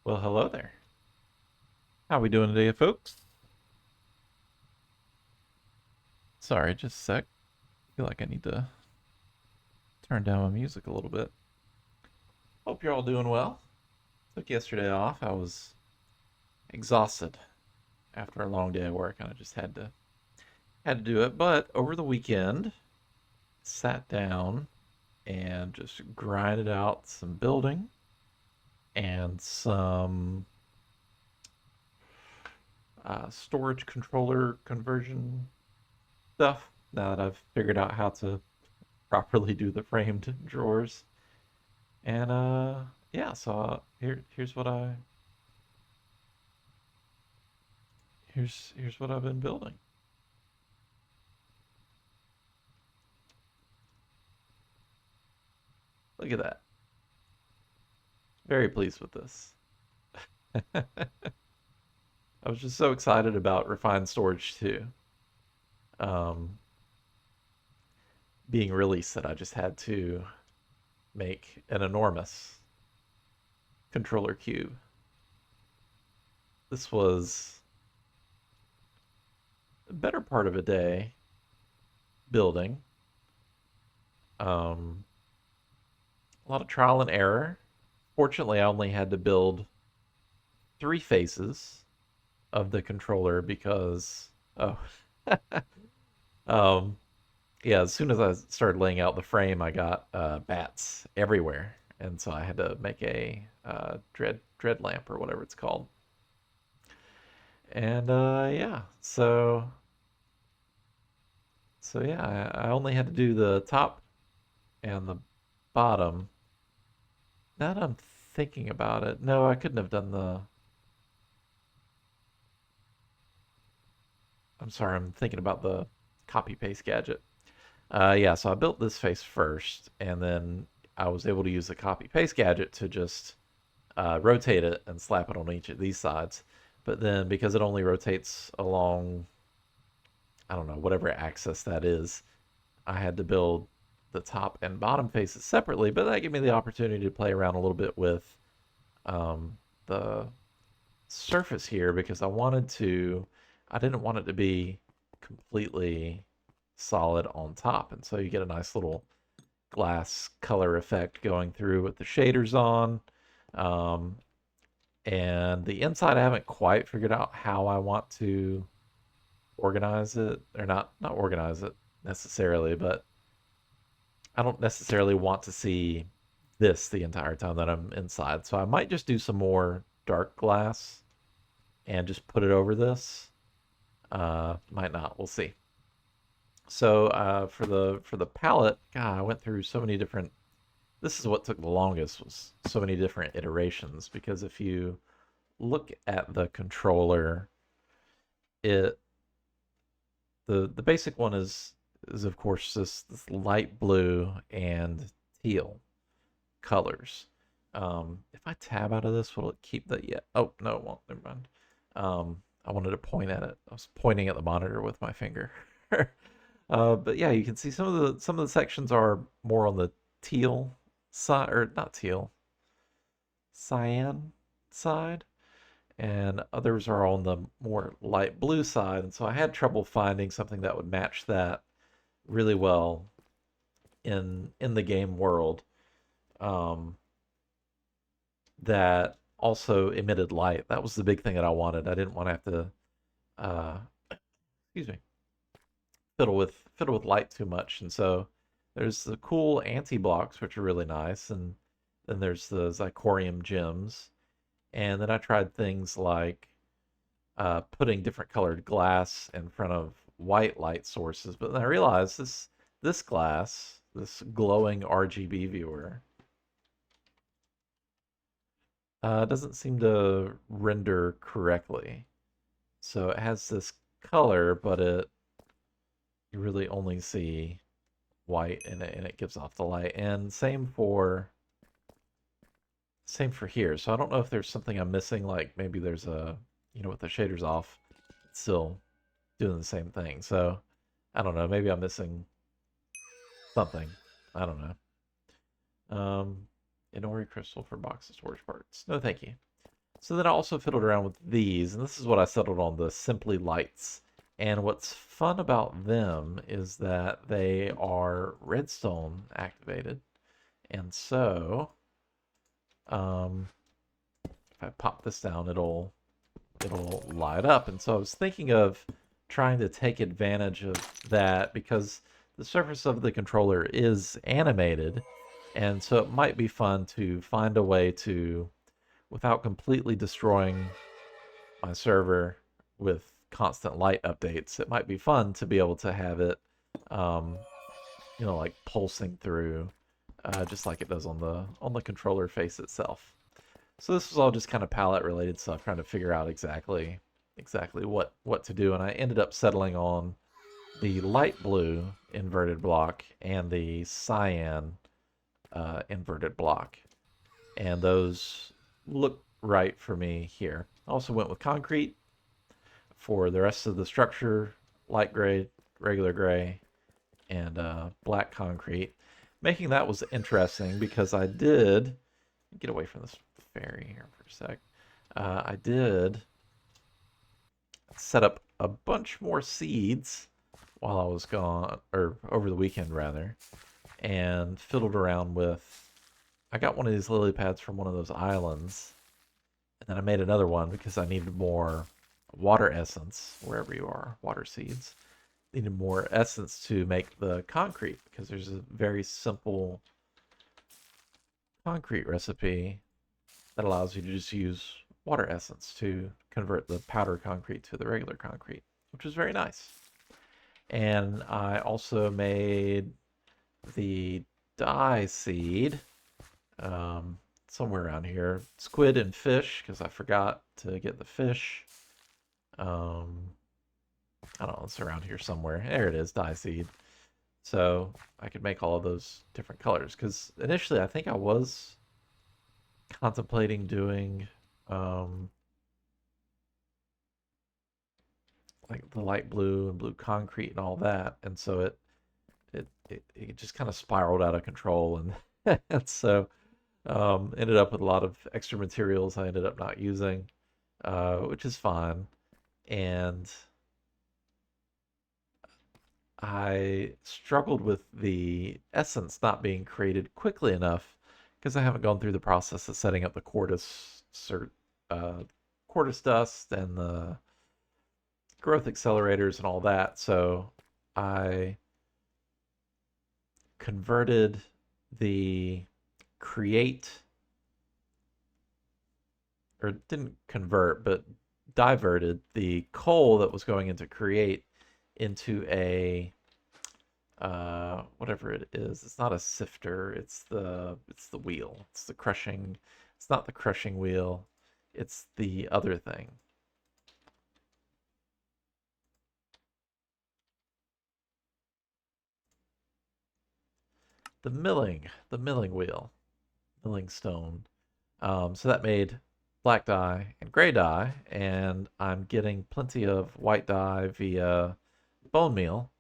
Well, hello there. How we doing today, folks? Sorry, just a sec. Feel like I need to turn down my music a little bit. Hope you're all doing well. Took yesterday off. I was exhausted after a long day of work, and I just had to do it. But over the weekend, sat down and just grinded out some building and some storage controller conversion stuff. Now that I've figured out how to properly do the framed drawers. And yeah, so here's what I've been building. Look at that. Very pleased with this. I was just so excited about refined storage 2 um, being released that I just had to make an enormous controller cube. This was a better part of a day building. Um, a lot of trial and error. Fortunately, I only had to build 3 faces of the controller because oh um yeah, as soon as I started laying out the frame, I got bats everywhere, and so I had to make a dread lamp or whatever it's called. And yeah, so yeah, I only had to do the top and the bottom. Now that I'm thinking about it, no, I couldn't have done the. I'm sorry, I'm thinking about the copy paste gadget. Yeah, so I built this face first, and then I was able to use the copy paste gadget to just rotate it and slap it on each of these sides. But then because it only rotates along, I don't know, whatever axis that is, I had to build the top and bottom faces separately. But that gave me the opportunity to play around a little bit with the surface here because I didn't want it to be completely solid on top. And so you get a nice little glass color effect going through with the shaders on. Um, and the inside, I haven't quite figured out how I want to organize it, or not organize it necessarily, but I don't necessarily want to see this the entire time that I'm inside. So I might just do some more dark glass and just put it over this. Might not. We'll see. So for the palette, God, I went through so many different. This is what took the longest was so many different iterations because if you look at the controller, it the basic one is of course this light blue and teal colors. If I tab out of this, will it keep the yeah? Oh no, it won't. Never mind. I wanted to point at it. I was pointing at the monitor with my finger. But yeah, you can see some of the sections are more on the teal side, or not teal, cyan side, and others are on the more light blue side. And so I had trouble finding something that would match that really well in the game world. Um, that also emitted light. That was the big thing that I wanted. I didn't want to have to, uh, excuse me, fiddle with light too much. And so there's the cool anti blocks, which are really nice, and then there's the zirconium gems. And then I tried things like putting different colored glass in front of white light sources. But then I realized this glass, this glowing RGB viewer, doesn't seem to render correctly. So it has this color, but you really only see white in it, and it gives off the light. And same for here. So I don't know if there's something I'm missing, like maybe there's with the shaders off, it's still doing the same thing. So I don't know. Maybe I'm missing something. I don't know. Inori crystal for box of storage parts. No, thank you. So then I also fiddled around with these, and this is what I settled on, the Simply Lights. And what's fun about them is that they are redstone activated. And so, if I pop this down, it'll light up. And so I was thinking of trying to take advantage of that because the surface of the controller is animated. And so it might be fun to find a way to, without completely destroying my server with constant light updates, it might be fun to be able to have it, um, like pulsing through, just like it does on the controller face itself. So this was all just kind of palette related stuff, trying to figure out exactly what to do, and I ended up settling on the light blue inverted block and the cyan inverted block, and those look right for me here. I also went with concrete for the rest of the structure, light gray, regular gray, and black concrete. Making that was interesting because I did get away from this fairy here for a sec. I did set up a bunch more seeds while I was gone, or over the weekend rather, and fiddled around with. I got one of these lily pads from one of those islands, and then I made another one because I needed more water essence, wherever you are, water seeds. Needed more essence to make the concrete because there's a very simple concrete recipe that allows you to just use water essence to convert the powder concrete to the regular concrete, which was very nice. And I also made the dye seed somewhere around here. Squid and fish, because I forgot to get the fish. I don't know, it's around here somewhere. There it is, dye seed. So I could make all of those different colors. Because initially I think I was contemplating doing like the light blue and blue concrete and all that. And so it just kind of spiraled out of control, and, and so ended up with a lot of extra materials I ended up not using, which is fine. And I struggled with the essence not being created quickly enough because I haven't gone through the process of setting up the Quartus dust and the growth accelerators and all that. So I converted the create, or didn't convert, but diverted the coal that was going into create into a whatever it is. It's not a sifter. It's the wheel. It's the crushing. It's not the crushing wheel. It's the other thing. The milling wheel, milling stone. So that made black dye and gray dye, and I'm getting plenty of white dye via bone meal.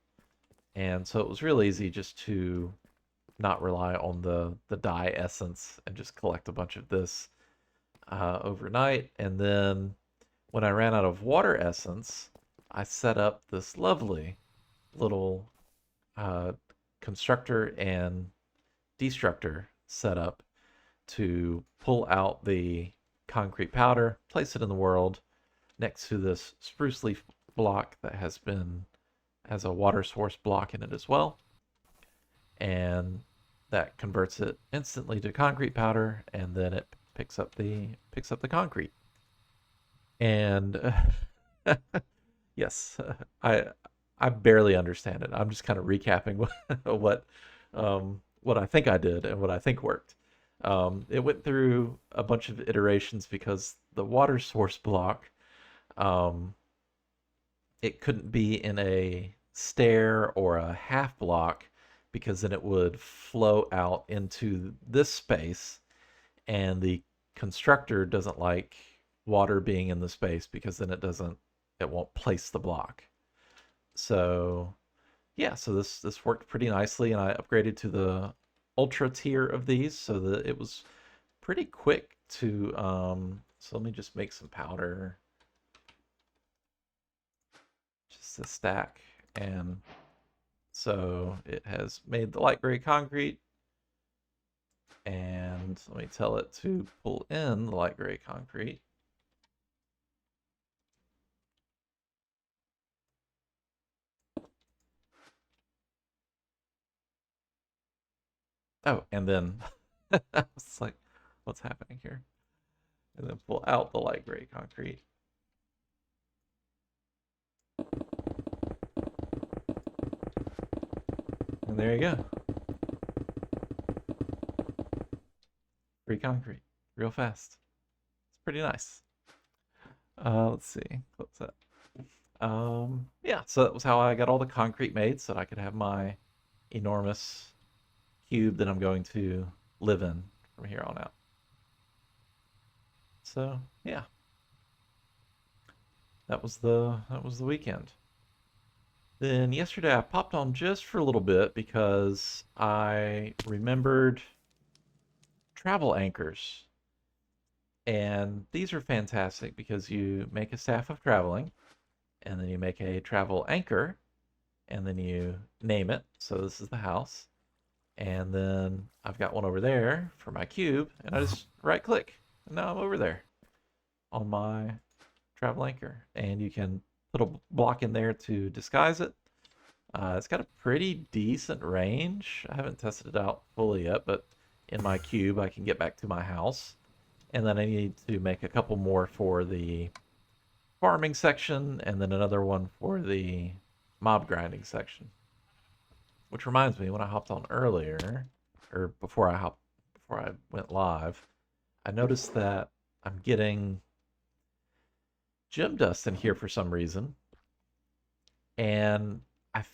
And so it was real easy just to not rely on the dye essence and just collect a bunch of this overnight. And then when I ran out of water essence, I set up this lovely little constructor and destructor setup to pull out the concrete powder, place it in the world next to this spruce leaf block that has a water source block in it as well. And that converts it instantly to concrete powder, and then it picks up the concrete. And yes, I barely understand it. I'm just kind of recapping what I think I did and what I think worked. It went through a bunch of iterations because the water source block, it couldn't be in a stair or a half block because then it would flow out into this space, and the constructor doesn't like water being in the space because then it won't place the block. So yeah, so this worked pretty nicely, and I upgraded to the ultra tier of these so that it was pretty quick to So let me just make some powder. Just a stack. And so it has made the light gray concrete. And let me tell it to pull in the light gray concrete. Oh, and then I was like, what's happening here? And then pull out the light gray concrete. And there you go. Free concrete. Real fast. It's pretty nice. Let's see. What's that? Yeah, so that was how I got all the concrete made so that I could have my enormous cube that I'm going to live in from here on out. So, yeah. That was the weekend. Then yesterday I popped on just for a little bit because I remembered travel anchors. And these are fantastic because you make a staff of traveling, and then you make a travel anchor, and then you name it. So this is the house. And then I've got one over there for my cube, and I just right click, and now I'm over there on my travel anchor. And you can put a block in there to disguise it. It's got a pretty decent range. I haven't tested it out fully yet, but in my cube I can get back to my house. And then I need to make a couple more for the farming section, and then another one for the mob grinding section. Which reminds me, when I hopped on earlier, or before I went live, I noticed that I'm getting gem dust in here for some reason, and I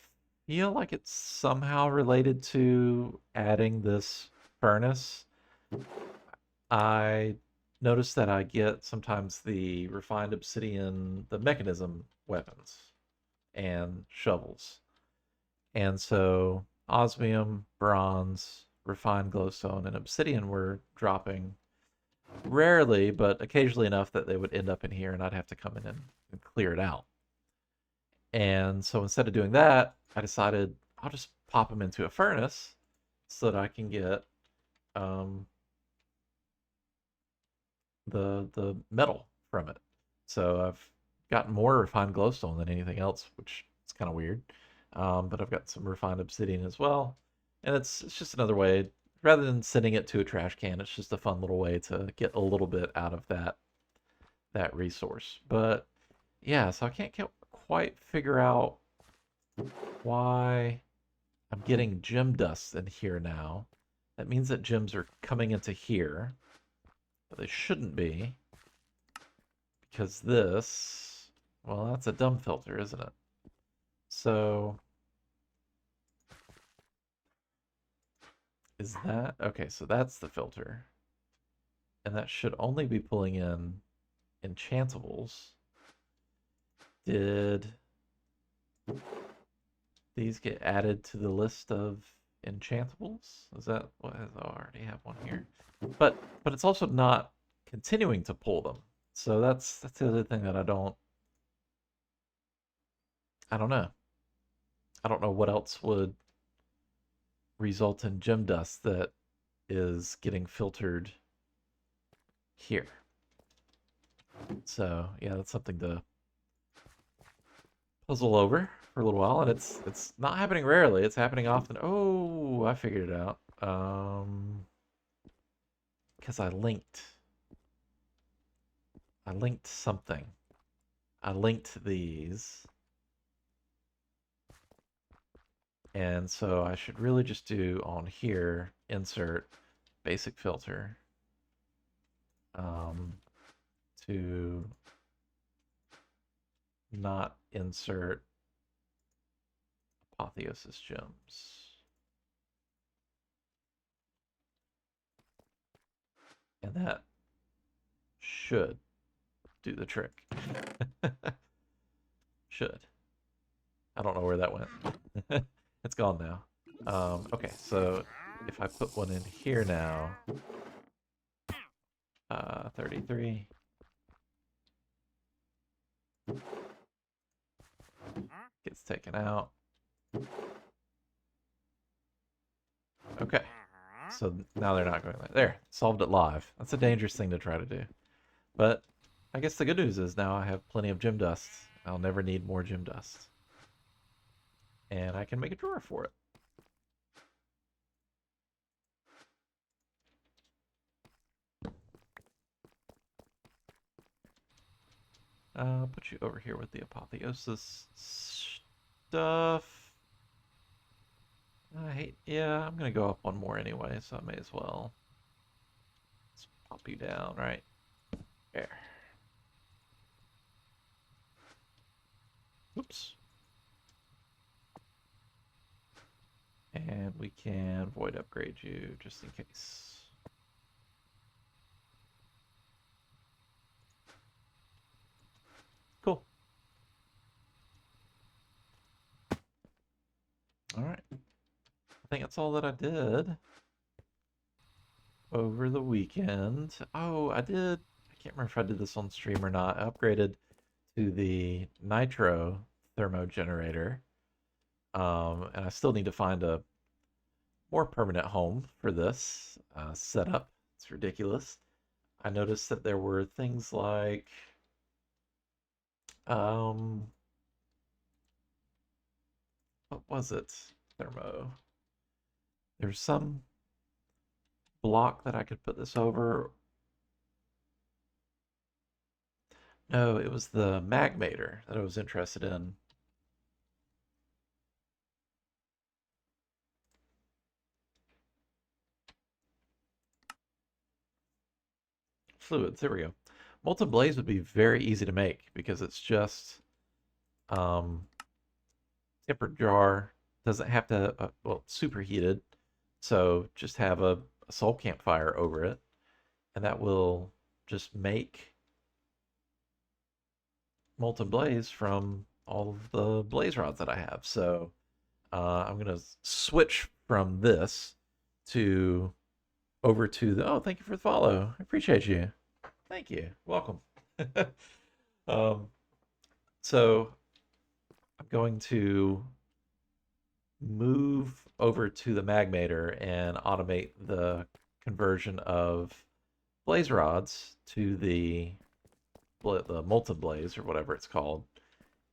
feel like it's somehow related to adding this furnace. I noticed that I get sometimes the refined obsidian, the mechanism weapons and shovels. And so osmium, bronze, refined glowstone, and obsidian were dropping rarely, but occasionally enough that they would end up in here and I'd have to come in and clear it out. And so instead of doing that, I decided I'll just pop them into a furnace so that I can get the metal from it. So I've gotten more refined glowstone than anything else, which is kind of weird. But I've got some refined obsidian as well, and it's just another way. Rather than sending it to a trash can, it's just a fun little way to get a little bit out of that resource. But yeah, so I can't quite figure out why I'm getting gem dust in here now. That means that gems are coming into here, but they shouldn't be, because this, well, that's a dumb filter, isn't it? So is that okay? So that's the filter, and that should only be pulling in enchantables. Did these get added to the list of enchantables? Is that what I already have one here? But it's also not continuing to pull them. So that's the other thing that I don't know. I don't know what else would result in gem dust that is getting filtered here. So yeah, that's something to puzzle over for a little while, and it's not happening rarely. It's happening often. Oh, I figured it out. Because I linked something. I linked these. And so I should really just do on here, insert basic filter to not insert apotheosis gems. And that should do the trick. Should. I don't know where that went. It's gone now. Okay, so if I put one in here now, 33, Gets taken out. Okay. So now they're not going there. Solved it live. That's a dangerous thing to try to do. But I guess the good news is now I have plenty of gem dust. I'll never need more gem dust. And I can make a drawer for it. Put you over here with the apotheosis stuff. Yeah, I'm gonna go up one more anyway, so I may as well. Let's pop you down, right? There. Oops. And we can void upgrade you just in case. Cool. All right. I think that's all that I did over the weekend. Oh, I did. I can't remember if I did this on stream or not. I upgraded to the nitro thermo generator. And I still need to find a more permanent home for this setup. It's ridiculous. I noticed that there were things like what was it? Thermo. There's some block that I could put this over. No, it was the magmator that I was interested in. Fluids, there we go. Molten Blaze would be very easy to make because it's just tempered jar. Doesn't have to, well, superheated. So just have a soul campfire over it, and that will just make Molten Blaze from all of the blaze rods that I have. So I'm going to switch from this to over to the, oh, thank you for the follow. I appreciate you. Thank you. Welcome. So I'm going to move over to the magmator and automate the conversion of blaze rods to the molten blaze or whatever it's called,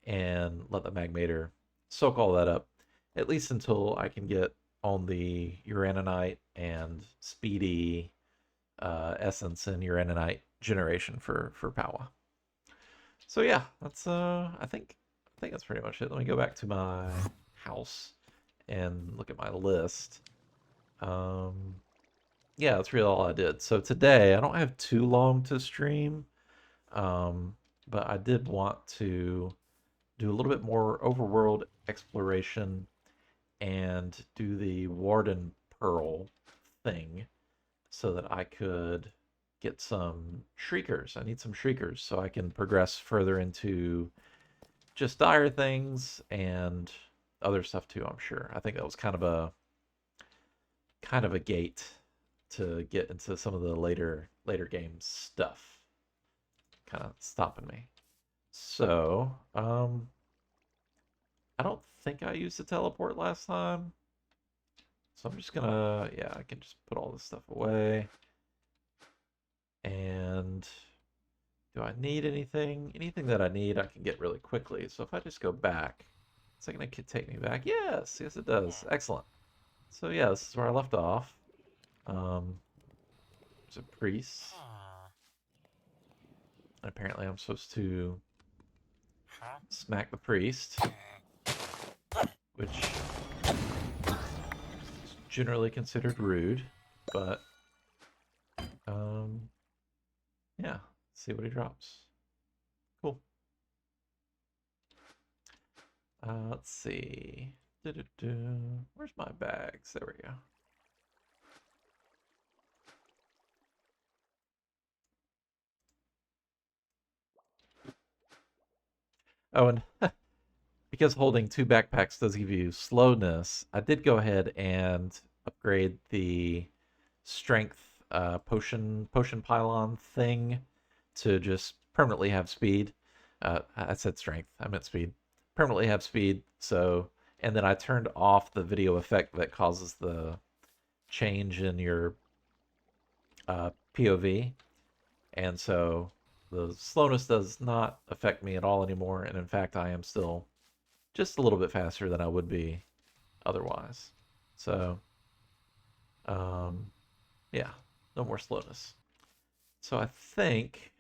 and let the magmator soak all that up, at least until I can get on the uraninite and speedy essence and uraninite generation for Powa. So yeah, that's I think that's pretty much it. Let me go back to my house and look at my list. Yeah, that's really all I did. So today I don't have too long to stream, but I did want to do a little bit more overworld exploration and do the Warden Pearl thing so that I could get some Shriekers. I need some Shriekers so I can progress further into just dire things and other stuff too, I'm sure. I think that was kind of a gate to get into some of the later game stuff. Kind of stopping me. So, I don't think I used the teleport last time. So I'm just gonna, yeah, I can just put all this stuff away. And do I need anything? Anything that I need, I can get really quickly. So if I just go back, is that gonna take me back? Yes, yes it does. Excellent. So yeah, this is where I left off. There's a priest. And apparently I'm supposed to smack the priest, which is generally considered rude, but yeah, see what he drops. Cool. Let's see. Where's my bags? There we go. Oh, and because holding 2 backpacks does give you slowness, I did go ahead and upgrade the strength potion pylon thing to just permanently have speed. I said strength. I meant speed. Permanently have speed. So, and then I turned off the video effect that causes the change in your POV, and so the slowness does not affect me at all anymore. And in fact, I am still just a little bit faster than I would be otherwise. So, yeah, no more slowness. So I think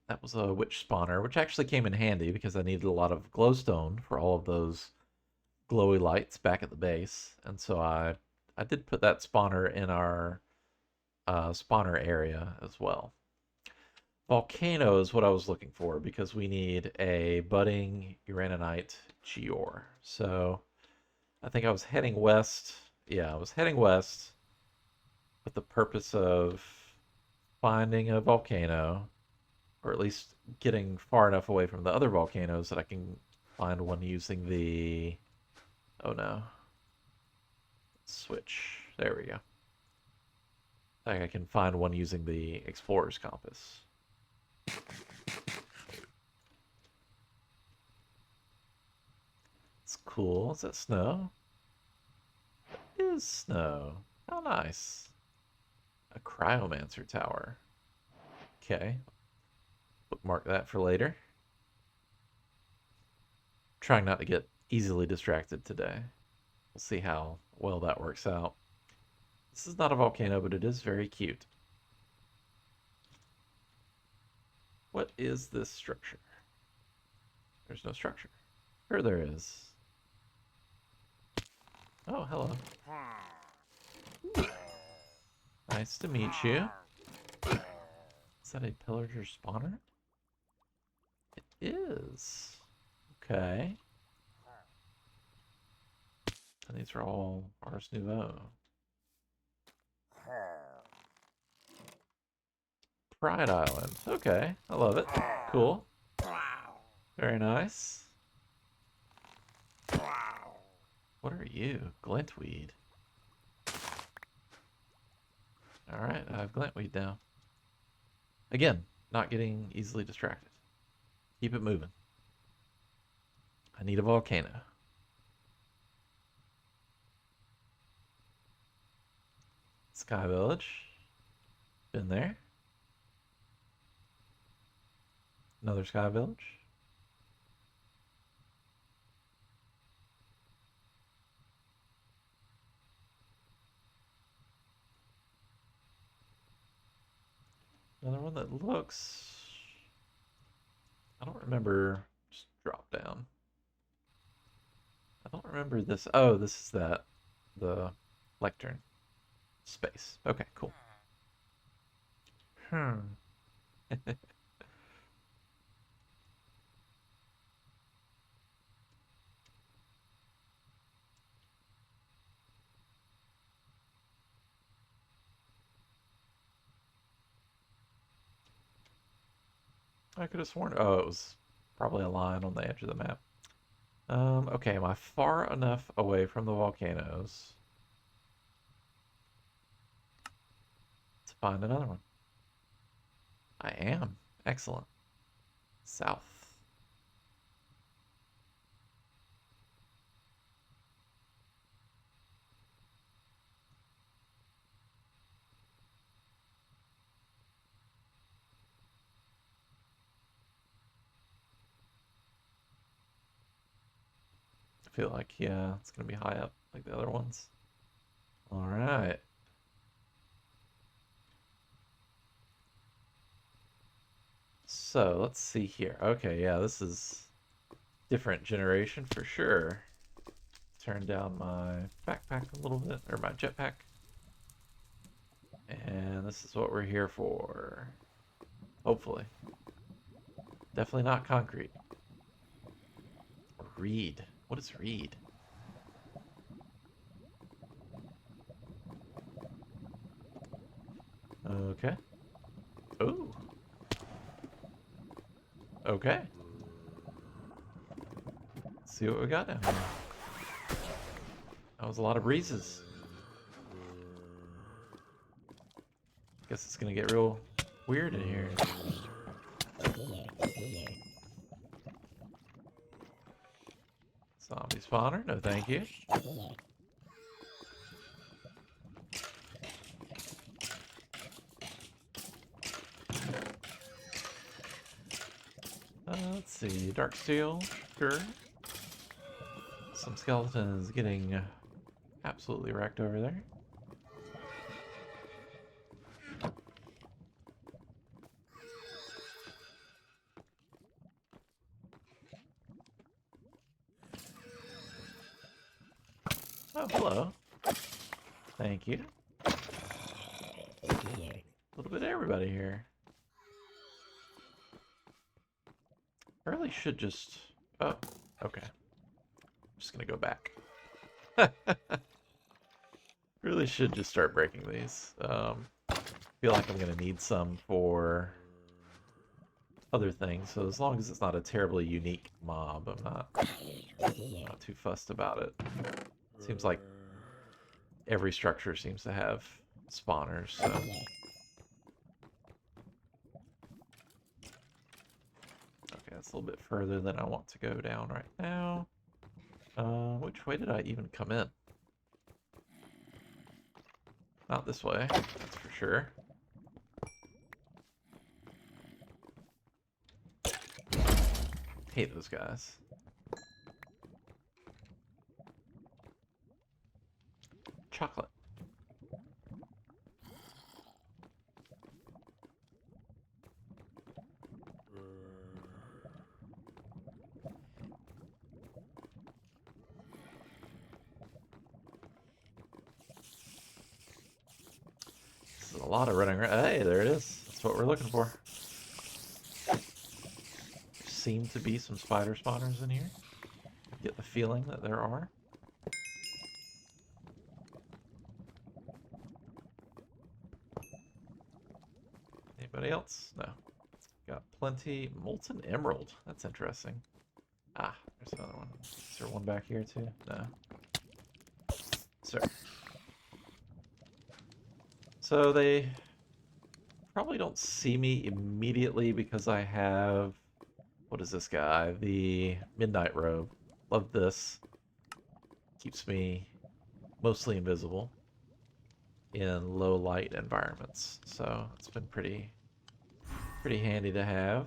that was a witch spawner, which actually came in handy because I needed a lot of glowstone for all of those glowy lights back at the base. And so I did put that spawner in our spawner area as well. Volcano is what I was looking for because we need a budding uraninite geore. So I think I was heading west. Yeah, I was heading west with the purpose of finding a volcano, or at least getting far enough away from the other volcanoes that I can find one using the... Oh no. Switch. There we go. I think I can find one using the explorer's compass. It's cool. Is that snow? It is snow. How nice. A cryomancer tower. Okay. Bookmark that for later. Trying not to get easily distracted today. We'll see how well that works out. This is not a volcano, but it is very cute. What is this structure? There's no structure. Sure there is. Oh, hello. Nice to meet you. Is that a pillager spawner? It is. Okay. And these are all Ars Nouveau. Pride Island. Okay, I love it. Cool. Very nice. What are you? Glintweed. Alright, I have glintweed now. Again, not getting easily distracted. Keep it moving. I need a volcano. Sky Village. Been there. Another Sky Village. Another one that looks... I don't remember... Just drop down. I don't remember this. Oh, this is that. The lectern space. Okay, cool. I could have sworn... Oh, it was probably a line on the edge of the map. Okay, am I far enough away from the volcanoes to find another one? I am. Excellent. South. I feel like, yeah, it's going to be high up like the other ones. All right. So let's see here. Okay, yeah, this is different generation for sure. Turn down my backpack a little bit, or my jetpack. And this is what we're here for. Hopefully. Definitely not concrete. Reed. What is reed? Okay. Ooh. Okay. Let's see what we got down here. That was a lot of breezes. Guess it's gonna get real weird in here. Zombie spawner, no thank you. Let's see, dark steel, sure. Some skeletons getting absolutely wrecked over there. Oh, hello. Thank you. A little bit of everybody here. I really should just... Oh, okay. I'm just gonna go back. Really should just start breaking these. Feel like I'm gonna need some for other things, so as long as it's not a terribly unique mob, I'm not too fussed about it. Seems like every structure seems to have spawners, so... Okay, that's a little bit further than I want to go down right now. Which way did I even come in? Not this way, that's for sure. Hate those guys. Chocolate. This is a lot of running around. Hey, there it is. That's what we're looking for. Seem to be some spider spawners in here. Get the feeling that there are. Anybody else? No. Got plenty. Molten emerald. That's interesting. Ah, there's another one. Is there one back here too? No. Sir. So they probably don't see me immediately because I have... What is this guy? The Midnight Robe. Love this. Keeps me mostly invisible in low light environments. So it's been pretty handy to have.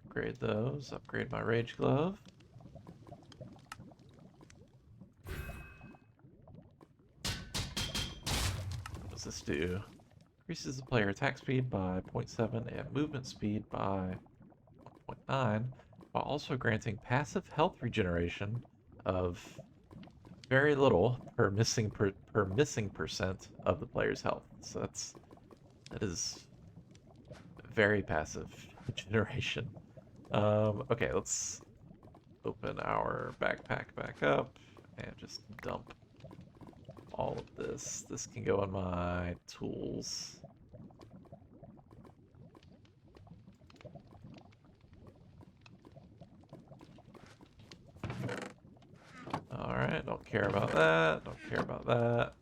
Upgrade those. Upgrade my Rage Glove. What does this do? Increases the player attack speed by 0.7 and movement speed by 1.9, while also granting passive health regeneration of very little per missing percent of the player's health. So that is very passive generation. Okay, let's open our backpack back up and just dump all of this. This can go in my tools. Alright, don't care about that. Don't care about that.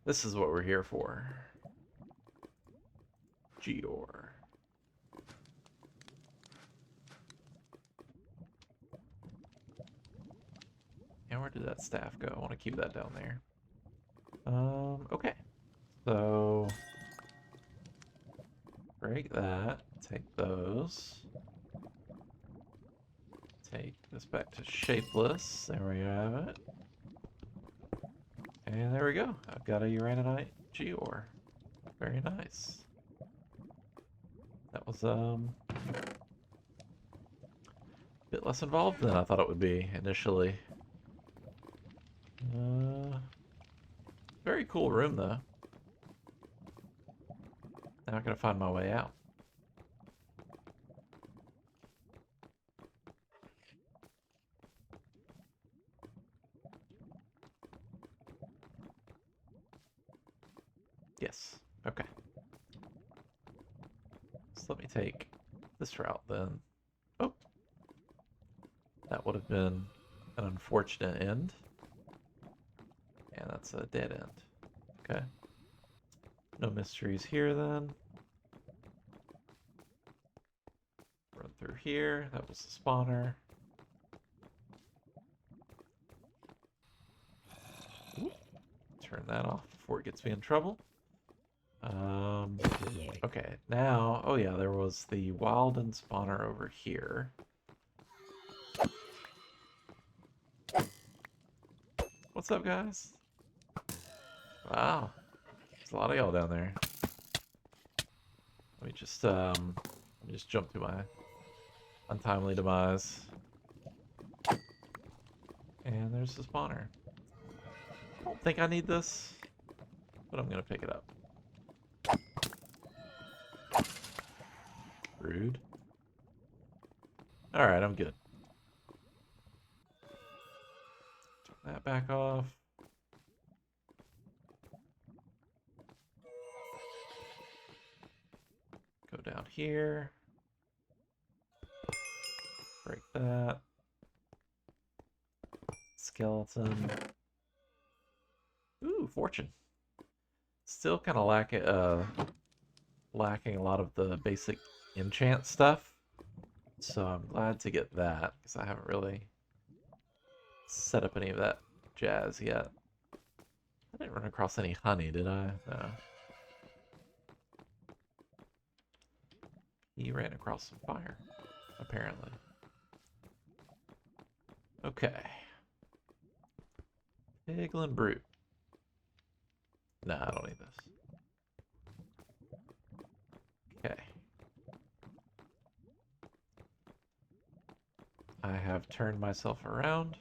This is what we're here for. Geor. And where did that staff go? I want to keep that down there. Okay. So break that. Take those. Take this back to shapeless. There we have it. And there we go. I've got a uraninite geor. Very nice. That was a bit less involved than I thought it would be initially. Very cool room though. Now I gotta find my way out. Yes. Okay. So let me take this route then. Oh. That would have been an unfortunate end. And that's a dead end. Okay. No mysteries here then. Run through here. That was the spawner. Ooh. Turn that off before it gets me in trouble. Okay, now, oh yeah, there was the Wilden spawner over here. What's up, guys? Wow, there's a lot of y'all down there. Let me just jump to my untimely demise. And there's the spawner. I don't think I need this, but I'm gonna pick it up. Rude. Alright, I'm good. Turn that back off. Go down here. Break that. Skeleton. Ooh, fortune. Still kind of lacking a lot of the basic enchant stuff. So I'm glad to get that, because I haven't really set up any of that jazz yet. I didn't run across any honey, did I? No. He ran across some fire, apparently. Okay. Piglin Brute. Nah, I don't need this. Okay. I have turned myself around.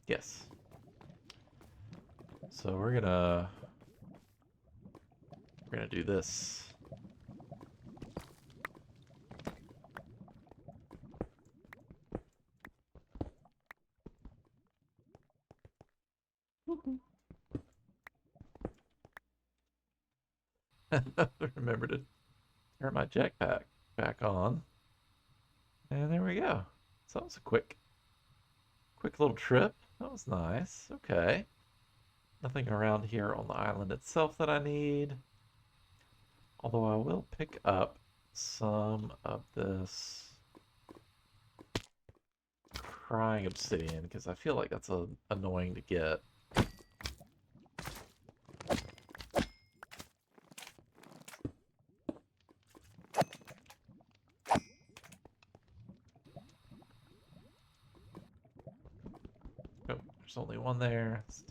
Yes. So we're gonna do this. Remember to turn my jetpack back on. And there we go. So that was a quick little trip. That was nice. Okay. Nothing around here on the island itself that I need. Although I will pick up some of this crying obsidian, because I feel like that's annoying to get. Oh, there's only one there. Let's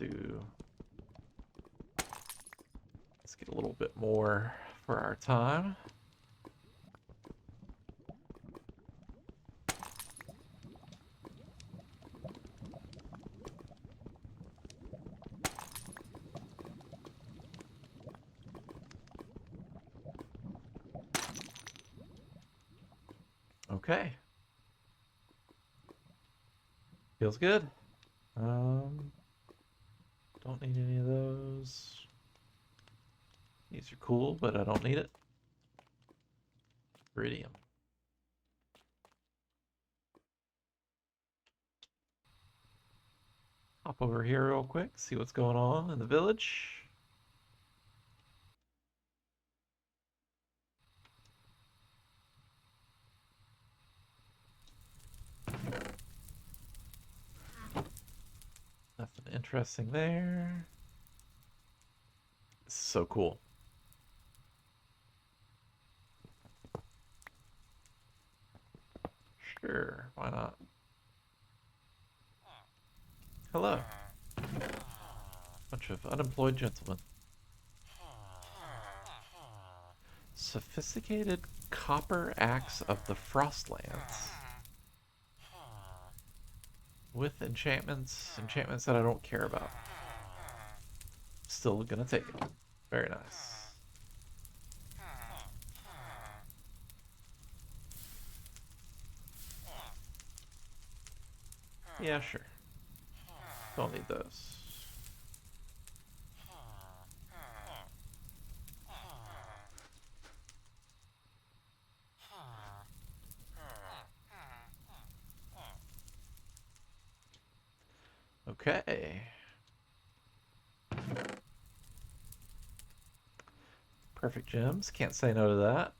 get a little bit more for our time. Okay. Feels good. Don't need any of those. These are cool, but I don't need it. Iridium. Hop over here real quick, see what's going on in the village. Nothing interesting there. This is so cool. Sure, why not? Hello. Bunch of unemployed gentlemen. Sophisticated copper axe of the Frostlands. With enchantments that I don't care about. Still gonna take it. Very nice. Yeah, sure. Don't need those. Okay. Perfect gems. Can't say no to that.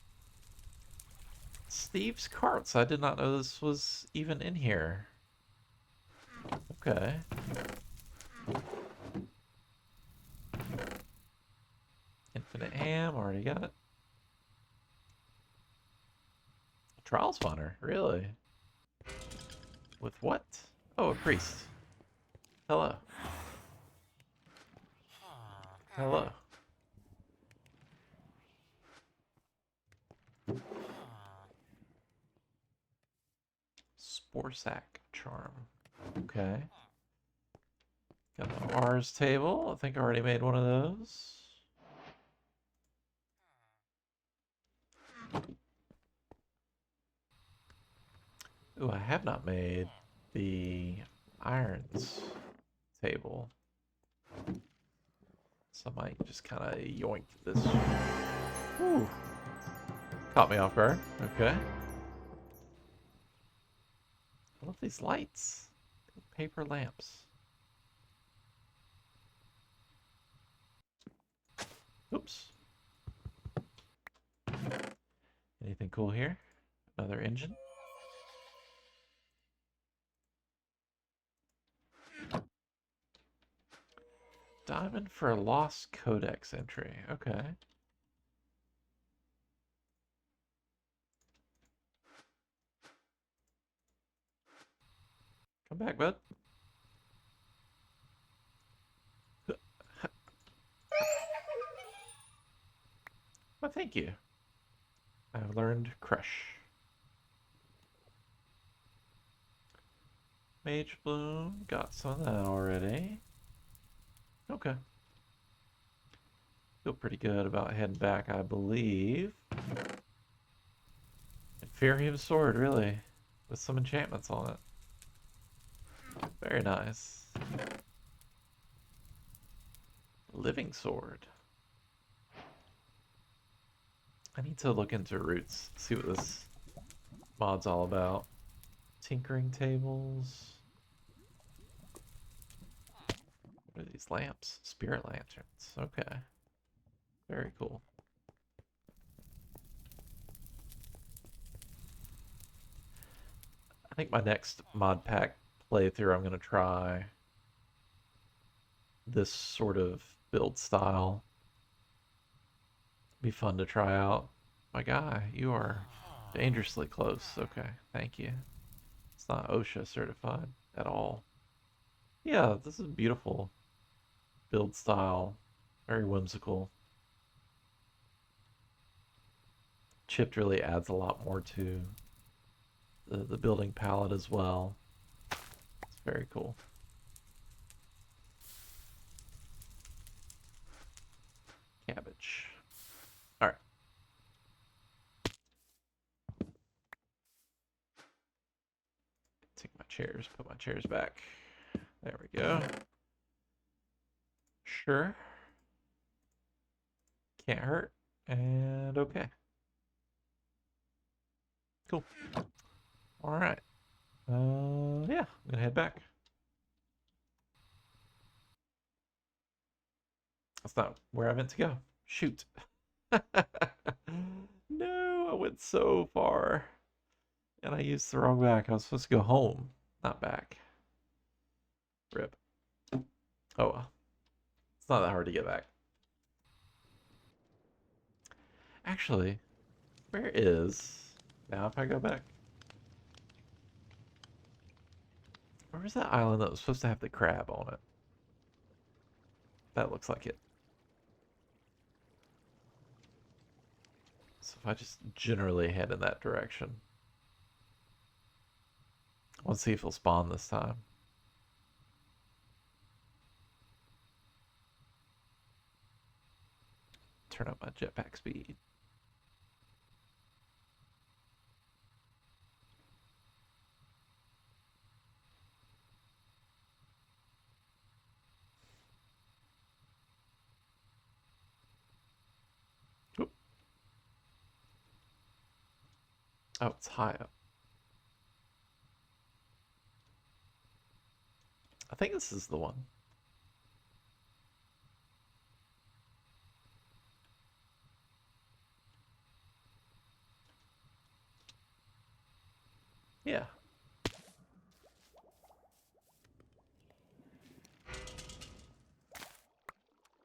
Steve's Carts. I did not know this was even in here. Okay. Infinite ham. Already got it. Trial spawner. Really? With what? Oh, a priest. Hello. Hello. Spore sack charm. Okay. Got the R's table. I think I already made one of those. Ooh, I have not made the irons table. So I might just kind of yoink this. Ooh. Caught me off guard. Okay. I love these lights. Paper lamps. Oops. Anything cool here? Another engine. Diamond for a lost codex entry. Okay. Come back, bud. Well, thank you. I've learned Crush. Mage Bloom. Got some of that already. Okay. Feel pretty good about heading back, I believe. Inferium Sword, really. With some enchantments on it. Very nice. Living Sword. I need to look into roots, see what this mod's all about. Tinkering tables. What are these lamps? Spirit lanterns. Okay. Very cool. I think my next mod pack playthrough, I'm going to try this sort of build style. Be fun to try out. My guy, you are dangerously close. Okay, thank you. It's not OSHA certified at all. Yeah, this is beautiful build style. Very whimsical. Chipped really adds a lot more to the building palette as well. It's very cool. Cabbage. All right. Take my chairs, put my chairs back. There we go. Sure. Can't hurt. And okay. Cool. All right. Yeah, I'm gonna head back. That's not where I meant to go. Shoot. No, I went so far. And I used the wrong back. I was supposed to go home, not back. Rip. Oh well. It's not that hard to get back. Actually, where is... Now if I go back... Where was that island that was supposed to have the crab on it? That looks like it. So if I just generally head in that direction. Let's see if he'll spawn this time. Turn up my jetpack speed. Oop. Oh, it's high up. I think this is the one. Yeah.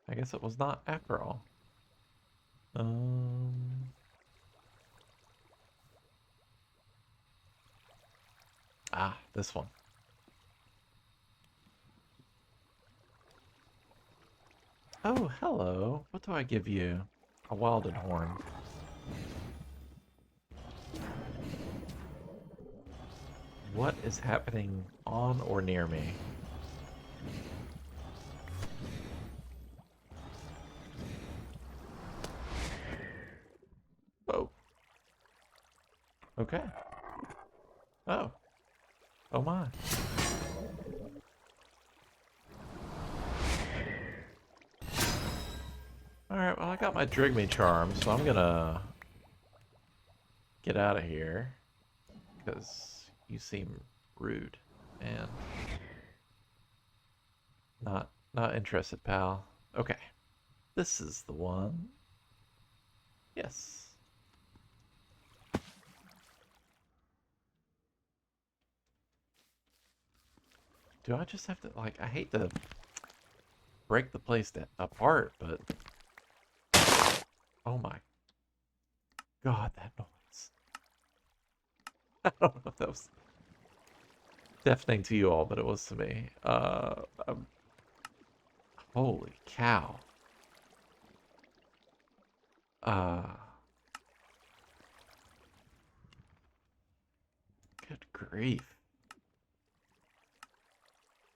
I guess it was not after all. Ah, this one. Oh, hello. What do I give you? A Wilden Horn. What is happening on or near me? Oh. Okay. Oh. Oh my. Alright, well I got my Drigme charm, so I'm gonna get out of here. Because you seem rude and not interested, pal. Okay. This is the one. Yes. Do I just have to, like, I hate to break the place apart, but... Oh my god, that noise. I don't know if that was deafening to you all, but it was to me. Holy cow. Uh... Good grief.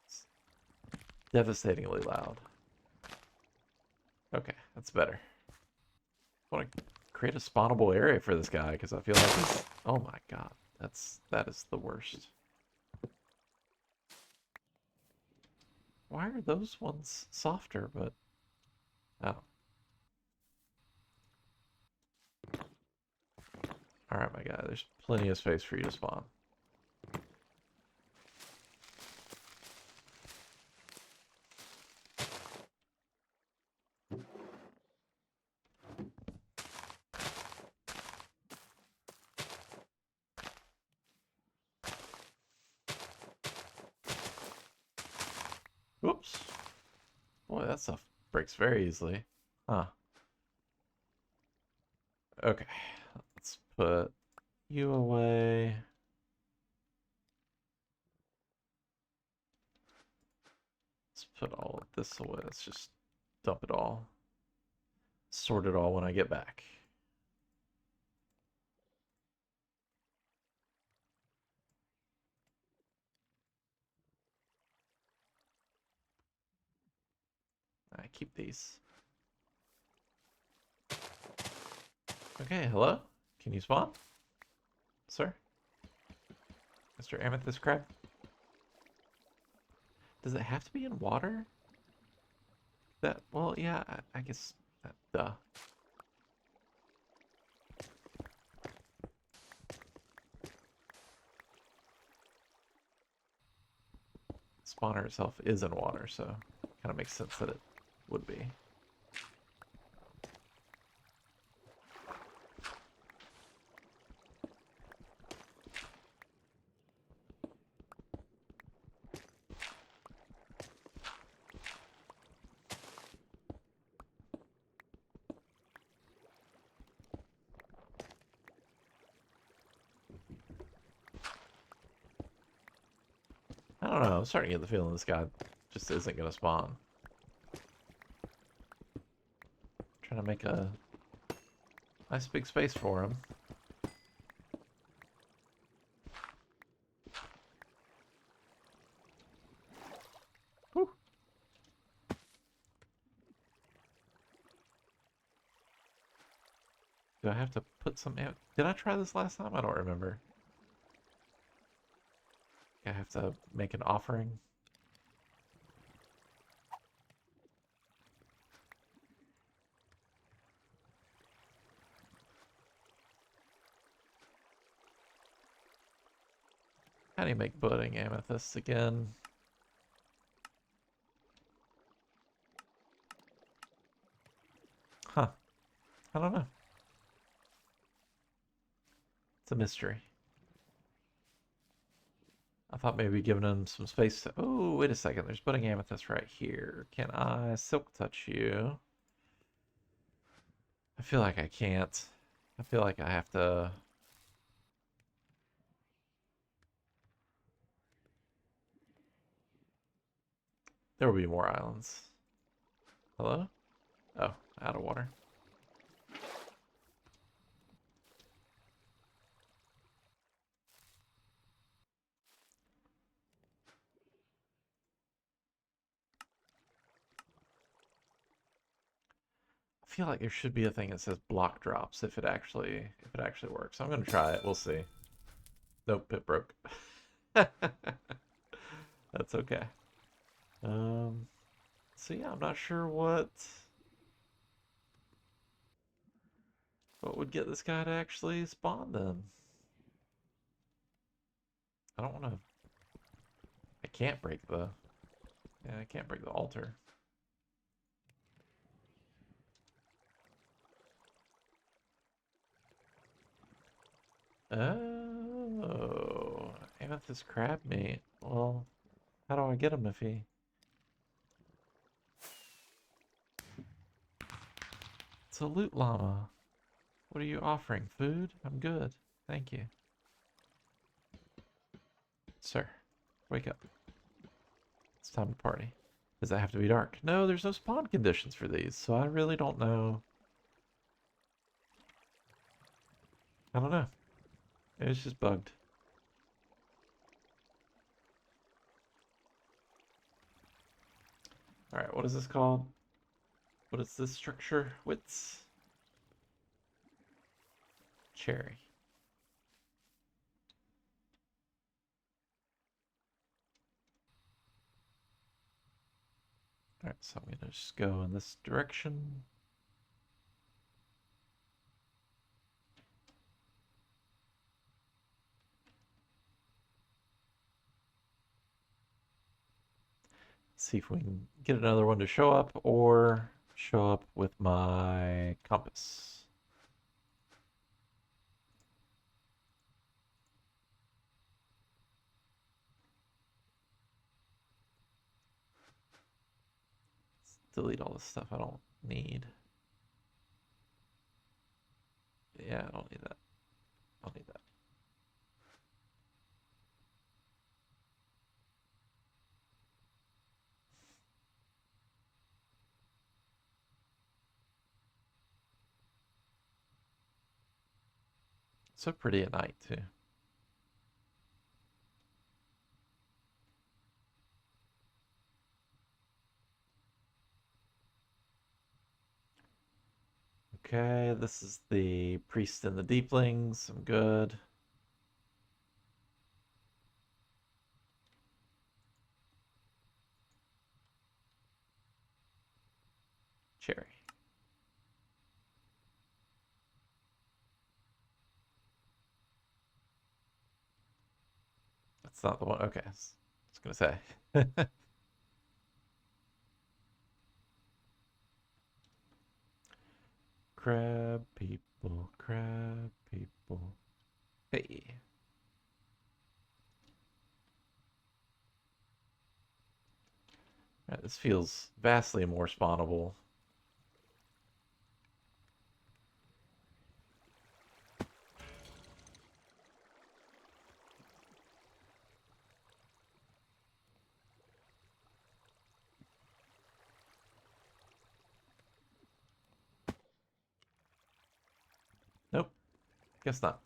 It's devastatingly loud. Okay, that's better. I want to create a spawnable area for this guy because I feel like he's... Oh my god, that is the worst. Why are those ones softer, but... Oh. Alright, my guy, there's plenty of space for you to spawn. Whoops. Boy, that stuff breaks very easily. Huh. Okay. Let's put you away. Let's put all of this away. Let's just dump it all. Sort it all when I get back. I keep these. Okay, hello? Can you spawn? Sir? Mr. Amethyst Crab? Does it have to be in water? That, well, yeah, I guess, duh. Spawner itself is in water, so kind of makes sense that it would be. I don't know, I'm starting to get the feeling this guy just isn't going to spawn. Trying to make a nice big space for him. Whew. Do I have to put some... Did I try this last time? I don't remember. I have to make an offering. How do you make budding amethysts again? I don't know. It's a mystery. I thought maybe giving them some space to... Oh, wait a second. There's budding amethyst right here. Can I silk touch you? I feel like I can't. I feel like I have to... There will be more islands. Hello? Oh, out of water. I feel like there should be a thing that says block drops if it actually works. I'm gonna try it. We'll see. Nope, it broke. That's okay. So yeah, I'm not sure what would get this guy to actually spawn then. I don't want to. I can't break the. Yeah, I can't break the altar. Oh, amethyst crab meat. Well, how do I get him if he? It's a loot llama. What are you offering? Food? I'm good. Thank you. Sir, wake up. It's time to party. Does that have to be dark? No, there's no spawn conditions for these, so I really don't know. I don't know. It's just bugged. Alright, what is this called? What is this structure? Wits? Cherry. Alright, so I'm gonna just go in this direction. See if we can get another one to show up or show up with my compass. Let's delete all this stuff I don't need. Yeah, I don't need that. I don't need that. So pretty at night too. Okay, this is the priest and the deeplings. I'm good. Cherry. That's not the one. Okay, I was gonna say. Crab people, crab people. Hey. Alright, this feels vastly more spawnable. Nope, guess not.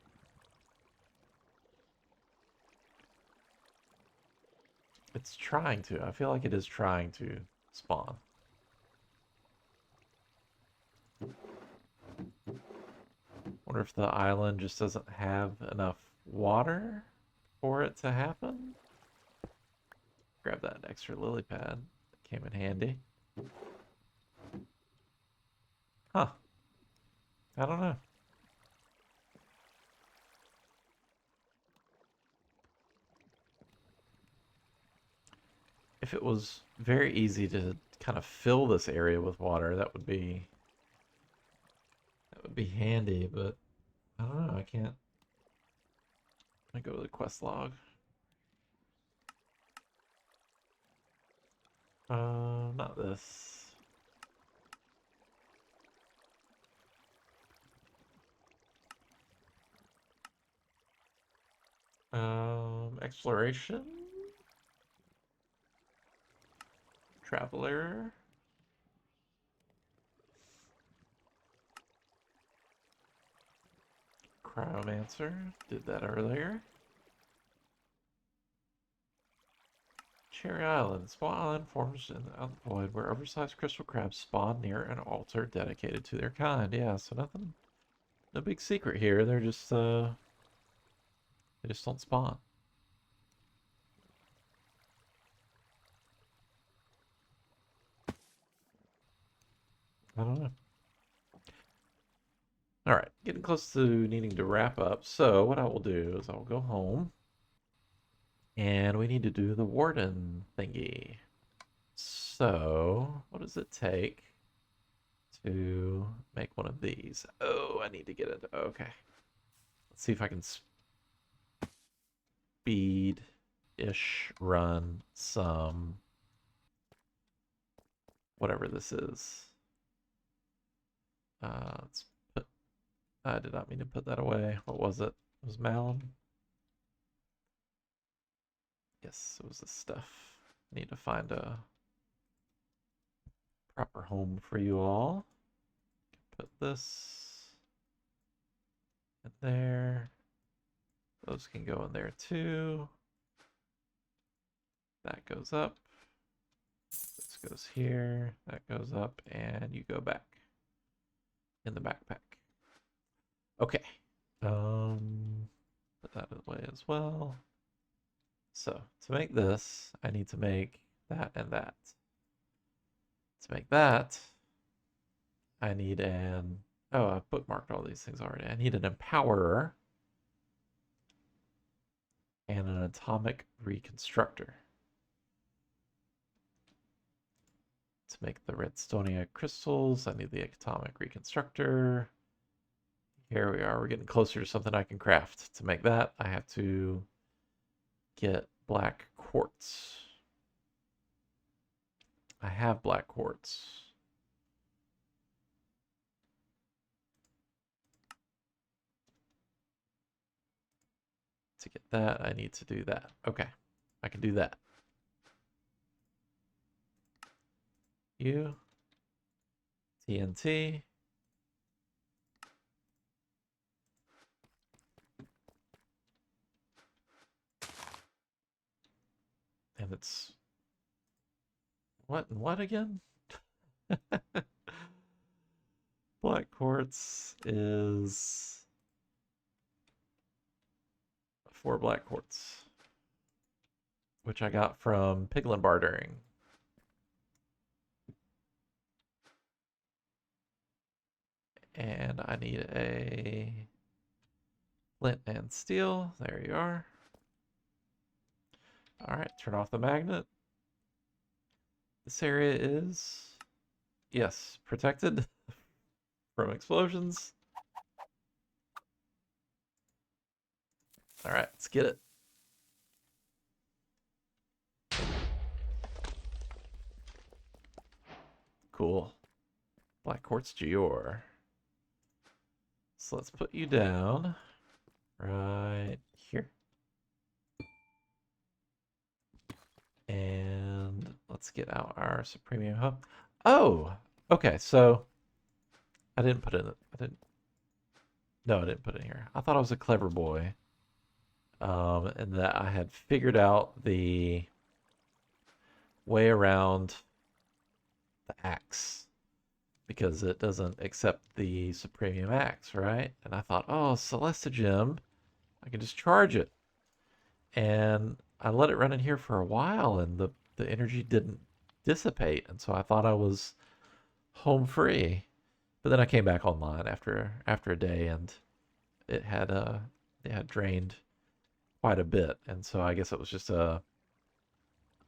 It's trying to. I feel like it is trying to spawn. Wonder if the island just doesn't have enough water for it to happen? Grab that extra lily pad. That came in handy. Huh. I don't know. If it was very easy to kind of fill this area with water, that would be be handy, but I don't know. I can't. I go to the quest log. Not this. Exploration. Traveler. Cryomancer. Did that earlier. Cherry Island. Small island forms in the void where oversized crystal crabs spawn near an altar dedicated to their kind. Yeah, so nothing. No big secret here. They're just they just don't spawn. I don't know. All right, getting close to needing to wrap up. So what I will do is I'll go home, and we need to do the warden thingy. So what does it take to make one of these? Oh, I need to get it. Okay, let's see if I can speed-ish run some whatever this is. Let's put. I did not mean to put that away. What was it? It was Malum. Yes, it was this stuff. I need to find a proper home for you all. Put this in there. Those can go in there too. That goes up. This goes here. That goes up, and you go back in the backpack. Okay. Put that away as well. So to make this, I need to make that and that. To make that, I need an... Oh, I've bookmarked all these things already. I need an empowerer and an atomic reconstructor. To make the redstonia crystals, I need the atomic reconstructor. Here we are. We're getting closer to something I can craft. To make that, I have to get black quartz. I have black quartz. To get that, I need to do that. Okay, I can do that. You, TNT. And it's what and what again? Black quartz is 4 black quartz, which I got from piglin bartering. And I need a flint and steel. There you are. All right, turn off the magnet. This area is, yes, protected from explosions. All right, let's get it. Cool. Black quartz geode. So let's put you down right here. And let's get out our Supremium hub. Oh, okay. So I didn't put it in. No, I didn't put it in here. I thought I was a clever boy. And that I had figured out the way around the axe because it doesn't accept the Supremium axe, right? And I thought, oh, Celesta Gem, I can just charge it. And I let it run in here for a while, and the energy didn't dissipate, and so I thought I was home free. But then I came back online after a day, and it had drained quite a bit, and so I guess it was just a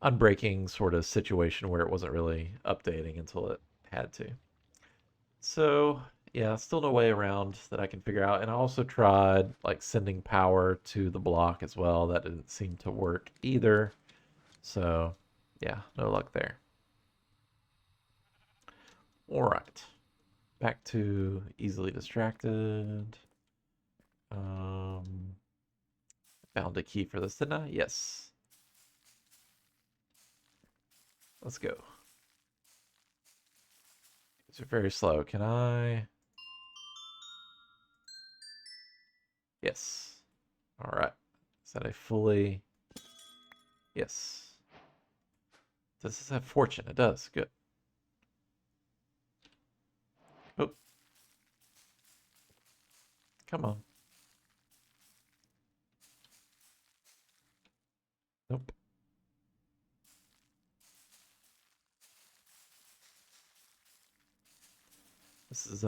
unbreaking sort of situation where it wasn't really updating until it had to. So Yeah, still no way around that I can figure out. And I also tried like sending power to the block as well. That didn't seem to work either. So yeah, no luck there. All right, back to easily distracted. Um, Found a key for this, didn't I? Yes. Let's go. These are very slow. Can I? Yes. All right. Is that a fully? Yes. Does this have fortune? It does. Good. Oh, come on. Nope. This is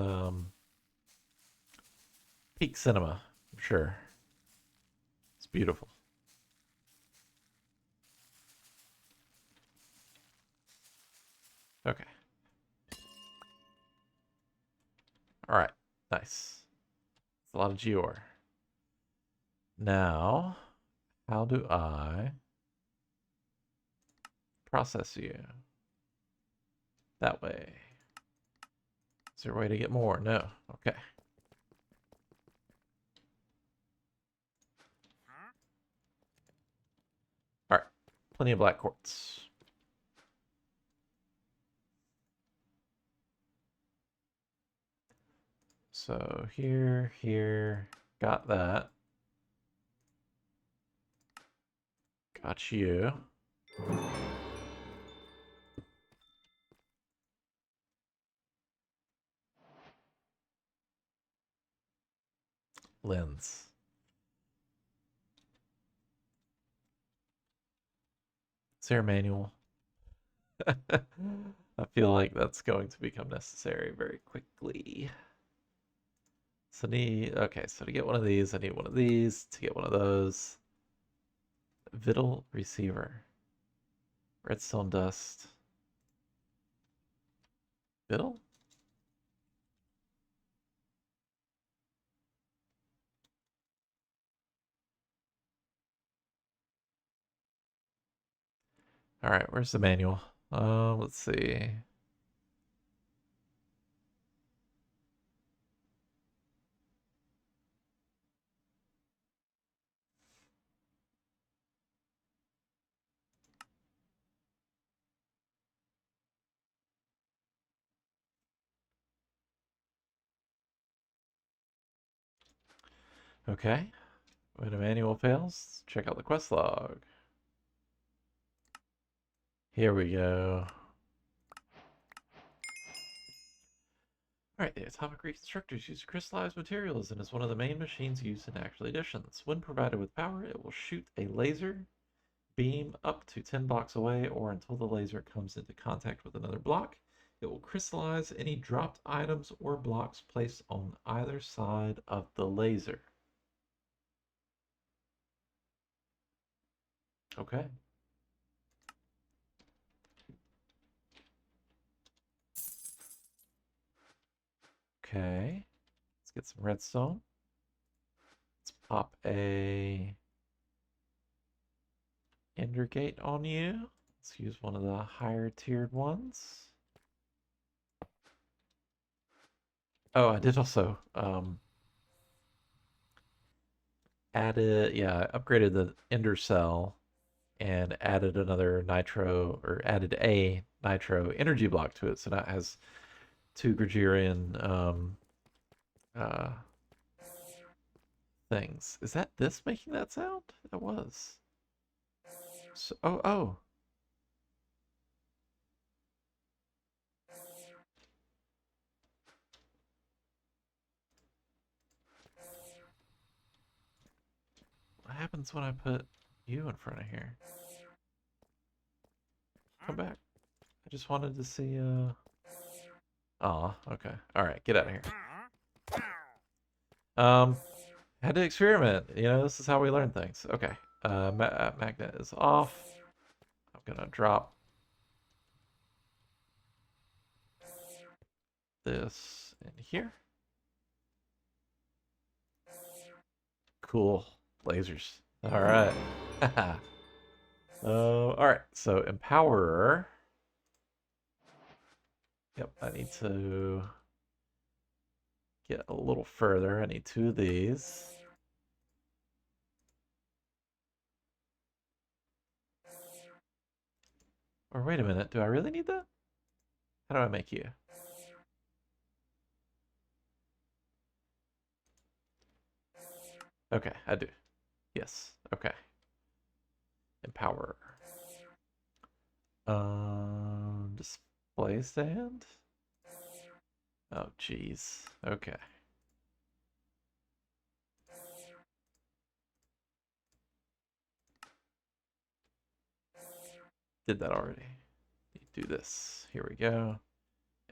peak cinema, I'm sure. It's beautiful. Okay. All right. Nice. It's a lot of Geor. Now, how do I process you? That way. Is there a way to get more? No. Okay. All right. Plenty of black quartz. So here, got that. Got you. Lens. Is there a manual? I feel like that's going to become necessary very quickly. So okay, so to get one of these, I need one of these. To get one of those. Vittle receiver. Redstone dust. Vittle? Alright, where's the manual? Let's see. Okay. When a manual fails, check out the quest log. Here we go. Alright, the atomic reconstructors use crystallized materials and is one of the main machines used in actual editions. When provided with power, it will shoot a laser beam up to 10 blocks away or until the laser comes into contact with another block. It will crystallize any dropped items or blocks placed on either side of the laser. Okay. Okay. Let's get some redstone. Let's pop a ender gate on you. Let's use one of the higher tiered ones. Oh, I did also upgraded the ender cell and added another nitro, or added a nitro energy block to it. So now it has two Gregorian uh, things. Is that this making that sound? It was. So, oh. What happens when I put you in front of here? Come back. I just wanted to see, Aw, okay. Alright, get out of here. Um, had to experiment. You know, this is how we learn things. Okay. Magnet is off. I'm gonna drop this in here. cool. Lasers. All right. All right. So Empowerer. Yep, I need to get a little further. I need two of these. Or wait a minute, do I really need that? How do I make you? Okay, I do. Yes, okay. Empower. Display stand? Oh, jeez. Okay. Did that already. Do this. Here we go.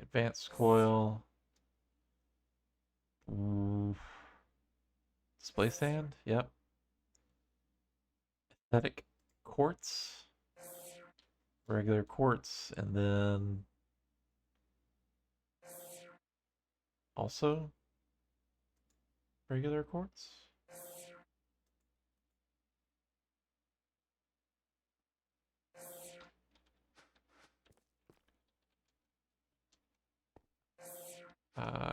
Advanced coil. Ooh. Display stand? Yep. Aesthetic quartz. Regular quartz. And then also regular quartz.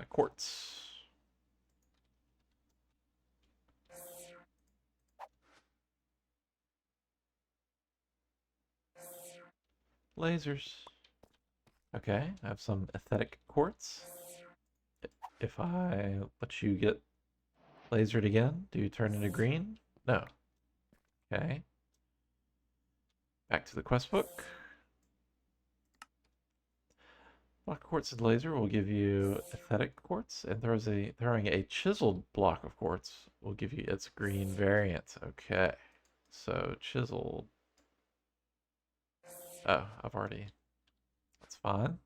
Quartz. Lasers. Okay, I have some aesthetic quartz. If I let you get lasered again, do you turn into green? No. Okay. Back to the quest book. Block of quartz and laser will give you aesthetic quartz, and throwing a chiseled block of quartz will give you its green variant. Okay. So chiseled. Oh, I've already. That's fine.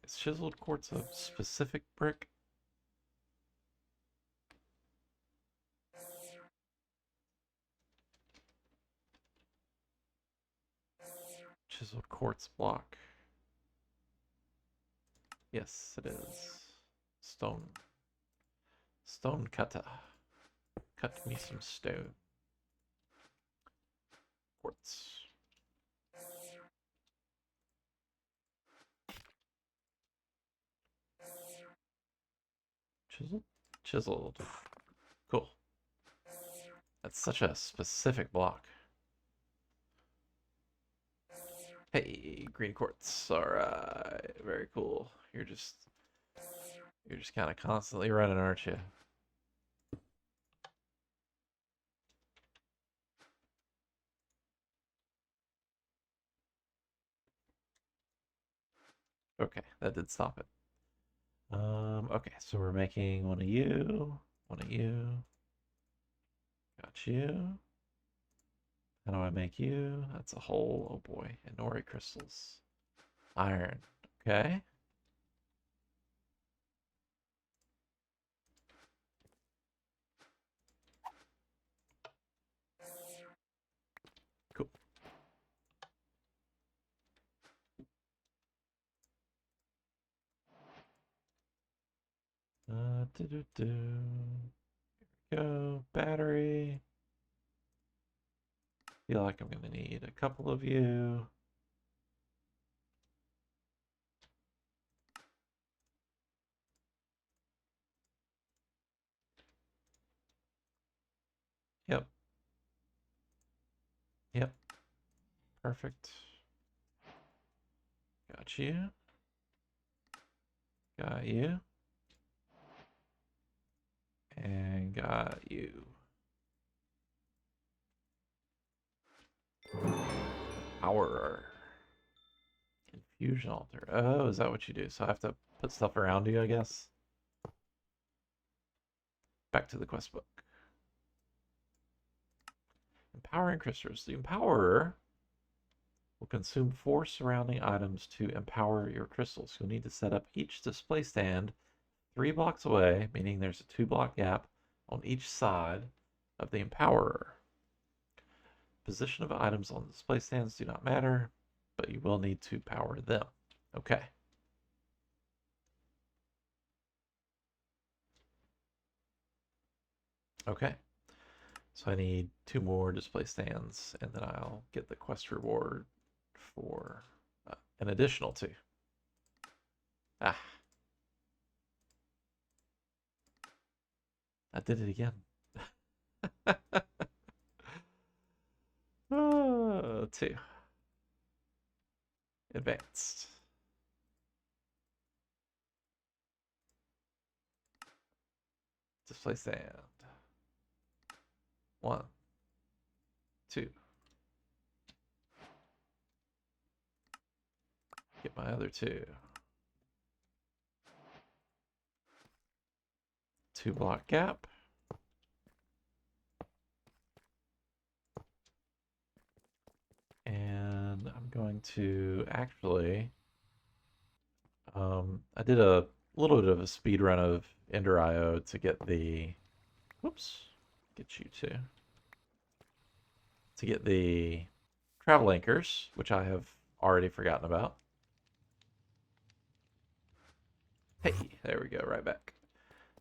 Is chiseled quartz a specific brick? Chiseled quartz block. Yes, it is. Stone. Stone cutter. Cut me some stone. Quartz. Chiseled? Chiseled. Cool. That's such a specific block. Hey, green quartz. Alright. Very cool. You're just kind of constantly running, aren't you? Okay, that did stop it. Okay, so we're making one of you, one of you. Got you. How do I make you? That's a hole. Oh boy. And Nori crystals. Iron. Okay. Cool. Go. Battery. Feel like I'm gonna need a couple of you. Yep. Yep. Perfect. Got you. Got you. And got you. Power. Infusion altar. Oh, is that what you do? So I have to put stuff around you, I guess? Back to the quest book. Empowering crystals. The Empowerer will consume 4 surrounding items to empower your crystals. You'll need to set up each display stand 3 blocks away, meaning there's a 2-block gap on each side of the Empowerer. Position of items on the display stands do not matter, but you will need to power them. Okay. Okay. So I need 2 more display stands, and then I'll get the quest reward for an additional 2. Ah, I did it again. 2. Advanced. Display stand. 1, 2. Get my other 2. 2 block gap. And I'm going to actually, I did a little bit of a speed run of Ender IO to get the, whoops, get you to get the travel anchors, which I have already forgotten about. Hey, there we go, right back.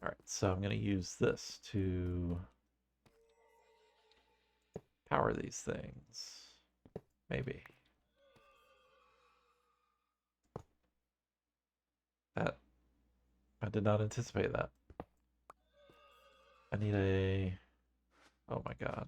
All right, so I'm going to use this to power these things. Maybe. That, I did not anticipate that. I need a, oh my god.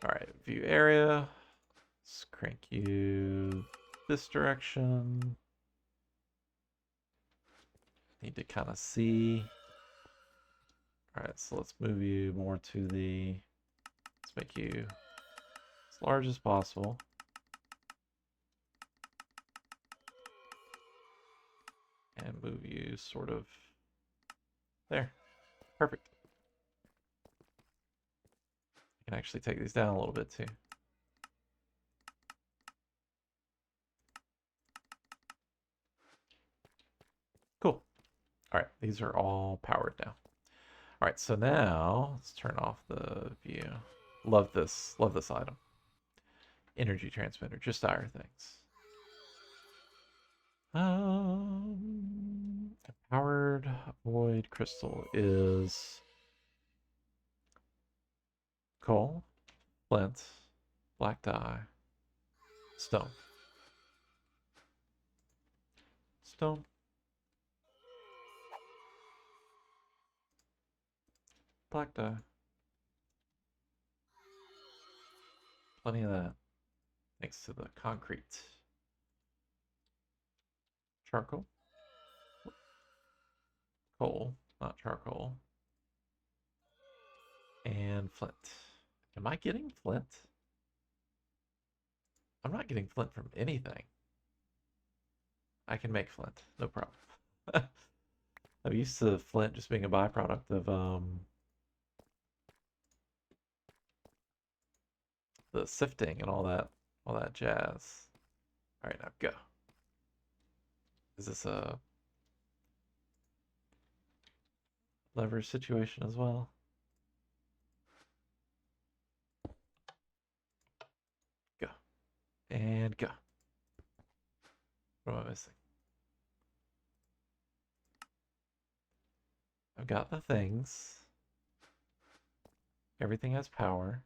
All right, view area. Let's crank you this direction. Need to kind of see. All right, so let's move you more to the, let's make you as large as possible. And move you sort of there. Perfect. I can actually take these down a little bit too. Cool. All right, these are all powered now. All right, so now let's turn off the view. Love this item. Energy transmitter, just dire things. A powered void crystal is coal, flint, black dye, stone. Stone. Black dye. Plenty of that. Next to the concrete. Charcoal. Coal, not charcoal. And flint. Am I getting flint? I'm not getting flint from anything. I can make flint, no problem. I'm used to flint just being a byproduct of the sifting and all that jazz. All right, now go. Is this a lever situation as well? Go. And go. What am I missing? I've got the things. Everything has power.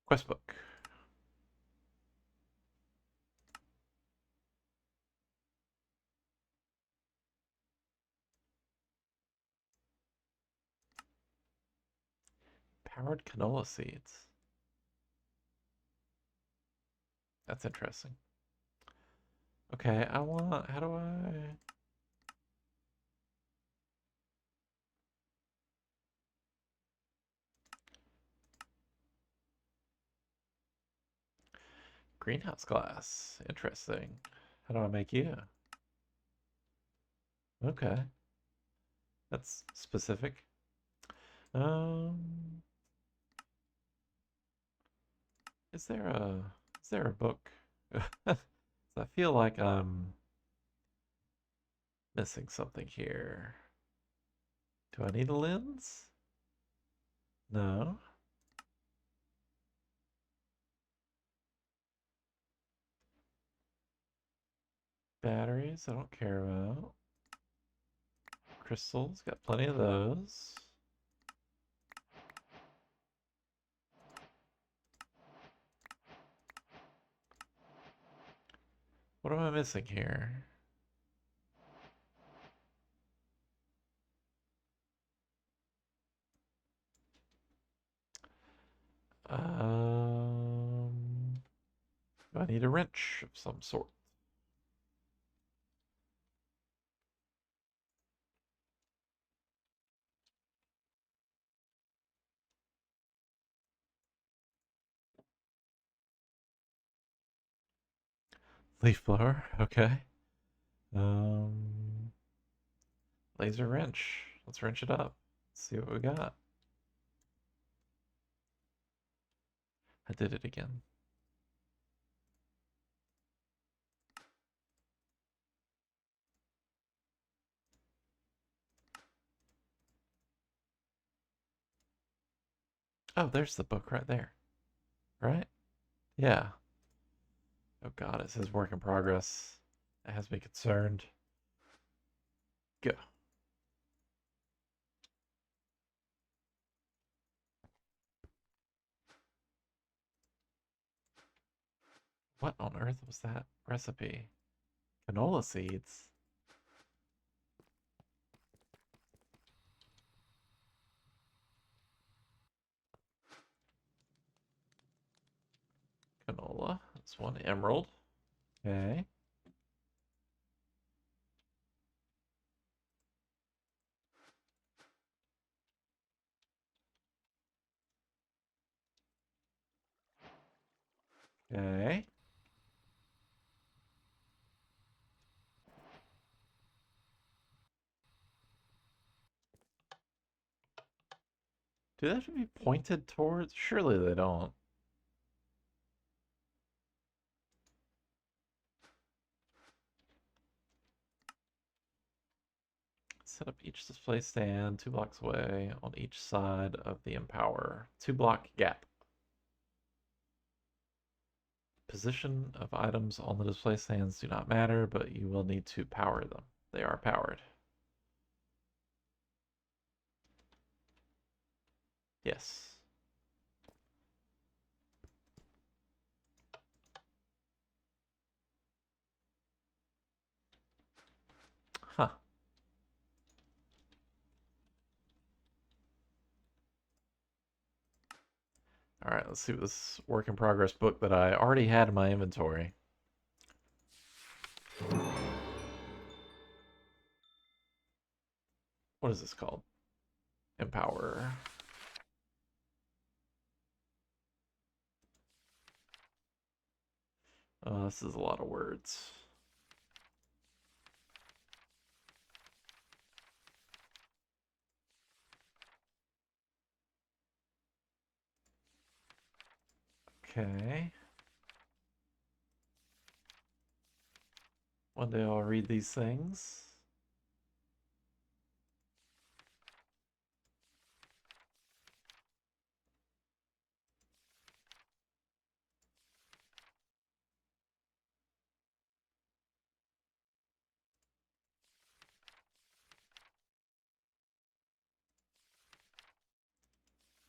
Quest book. Powered canola seeds. That's interesting. Okay, how do I... Greenhouse glass. Interesting. How do I make you? Okay. That's specific. Um, Is there a book? So I feel like I'm missing something here. Do I need a lens? No. Batteries, I don't care about. Crystals, got plenty of those. What am I missing here? Do I need a wrench of some sort? Leaf blower, okay. Um, Laser wrench. Let's wrench it up. See what we got. I did it again. Oh, there's the book right there. Right? Yeah. Oh god, it says work in progress. That has me concerned. Go. What on earth was that recipe? Canola seeds? Canola. That's one emerald. Okay. Okay. Do they have to be pointed towards? Surely they don't. Set up each display stand 2 blocks away on each side of the empower. 2 block gap. Position of items on the display stands do not matter, but you will need to power them. They are powered. Yes. Huh. All right, let's see what this work in progress book that I already had in my inventory. What is this called? Empower. This is a lot of words. Okay. One day I'll read these things.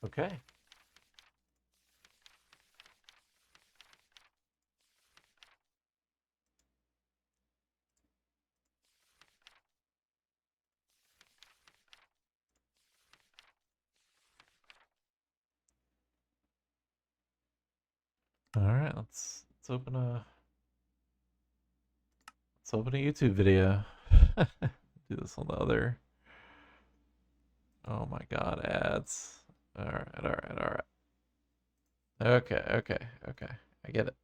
Okay. All right, let's open a YouTube video. Do this on the other. Oh my God, ads. All right, all right, all right. Okay, okay, okay. I get it.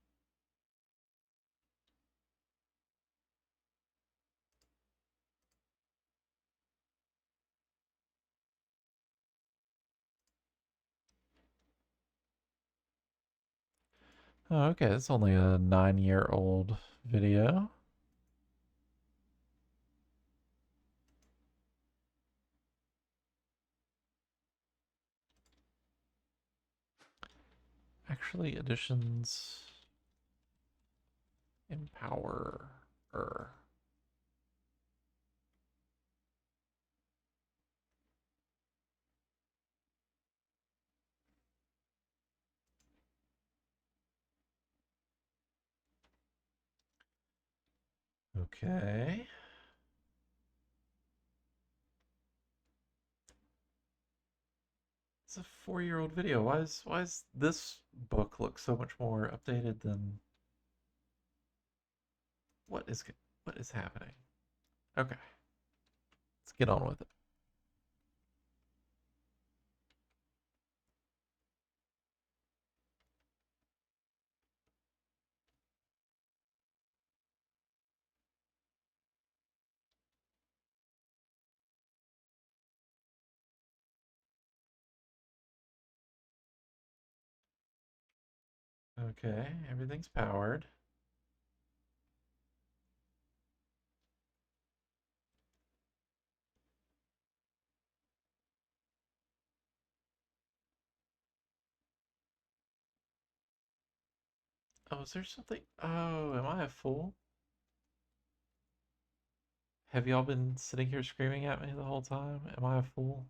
Oh, okay, it's only a 9-year-old video. Actually, additions... Empower... Okay. It's a 4-year-old video. Why is this book look so much more updated than what is what is happening? Okay, let's get on with it. Okay, everything's powered. Oh, is there something? Oh, am I a fool? Have y'all been sitting here screaming at me the whole time? Am I a fool?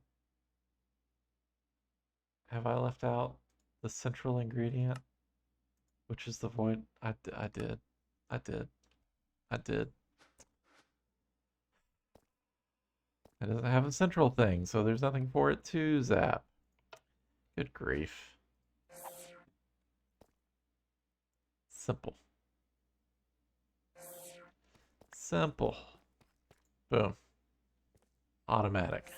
Have I left out the central ingredient, which is the void? I did. I did. I did. It doesn't have a central thing, so there's nothing for it to zap. Good grief. Simple. Simple. Boom. Automatic.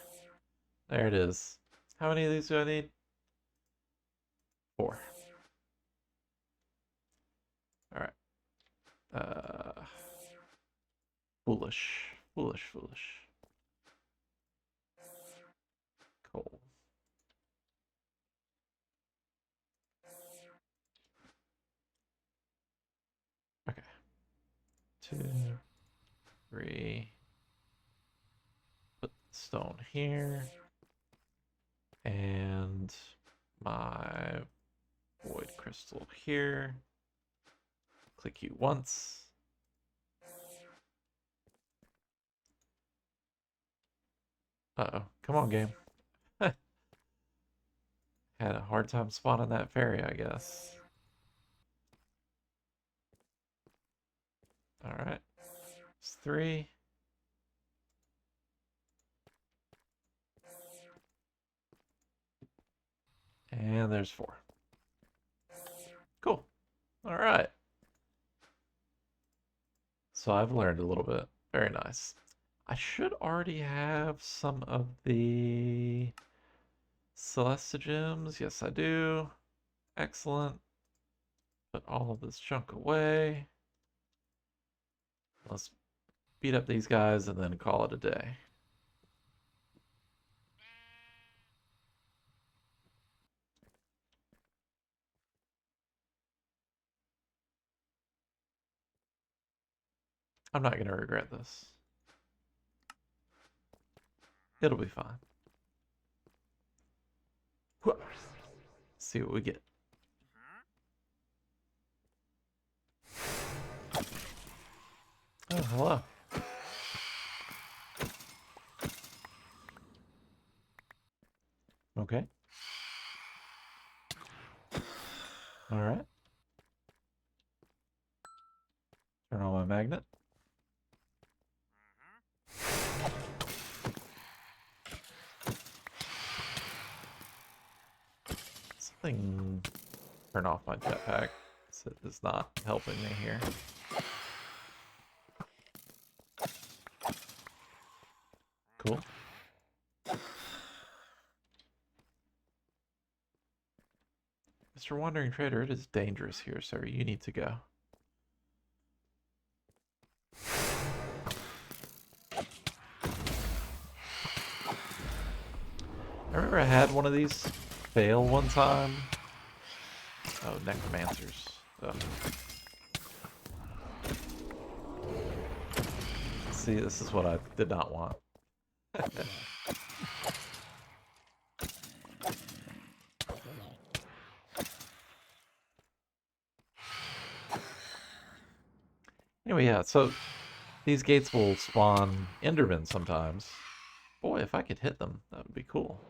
There it is. How many of these do I need? 4. Alright. Foolish. Foolish, foolish. Cool. Okay. 2, 3. Put the stone here. And my void crystal here. Click you once. Uh-oh. Come on, game. Had a hard time spawning that fairy, I guess. Alright. It's 3. And there's 4. Cool. Alright. So I've learned a little bit. Very nice. I should already have some of the Celestigems. Yes, I do. Excellent. Put all of this junk away. Let's beat up these guys and then call it a day. I'm not going to regret this. It'll be fine. Let's see what we get. Oh, hello. Okay. All right. Turn on my magnet. Something. Turn off my jetpack. It's not helping me here. Cool. Mr. Wandering Trader, it is dangerous here, sir. You need to go. I remember I had one of these fail one time. Oh, necromancers. So. See, this is what I did not want. Anyway, yeah, so these gates will spawn Endermen sometimes. Boy, if I could hit them, that would be cool.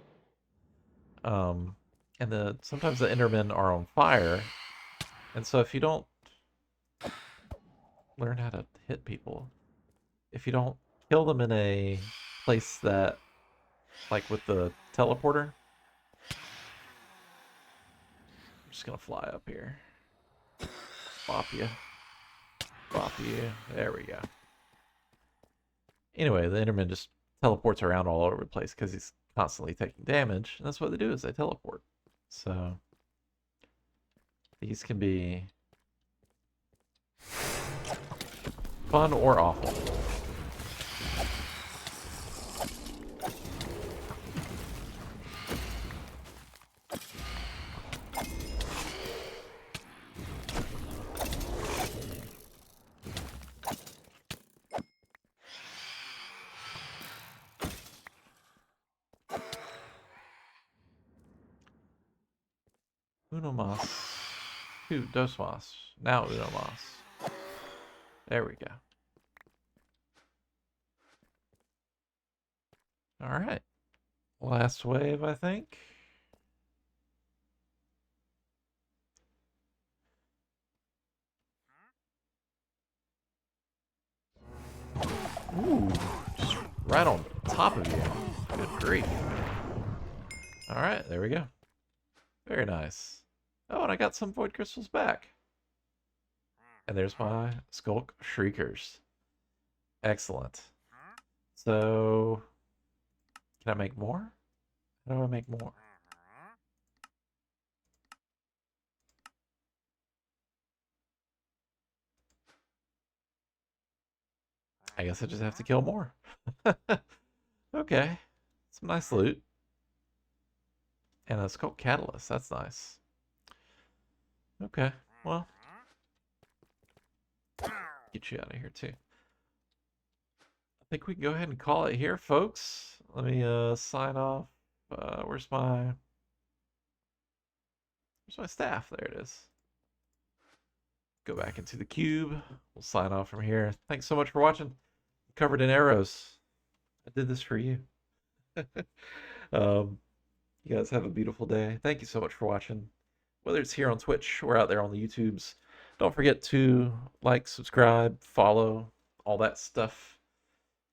And sometimes the Endermen are on fire, and so if you don't learn how to hit people, if you don't kill them in a place that, like with the teleporter, I'm just gonna fly up here. Bop you. Bop you. There we go. Anyway, the Enderman just teleports around all over the place because he's constantly taking damage, and that's what they do is they teleport. So these can be fun or awful. Uno mas. Dos mas. Now uno mas. There we go. All right. Last wave, I think. Ooh, just right on top of you. Good grief. All right, there we go. Very nice. Oh, and I got some void crystals back. And there's my Skulk Shriekers. Excellent. So, can I make more? How do I make more? I guess I just have to kill more. Okay. Some nice loot. And a Skulk Catalyst. That's nice. Okay. Well, get you out of here too. I think we can go ahead and call it here, folks. Let me sign off. Where's my staff? There it is. Go back into the cube. We'll sign off from here. Thanks so much for watching. Covered in arrows. I did this for you. You guys have a beautiful day. Thank you so much for watching. Whether it's here on Twitch or out there on the YouTubes, don't forget to like, subscribe, follow, all that stuff.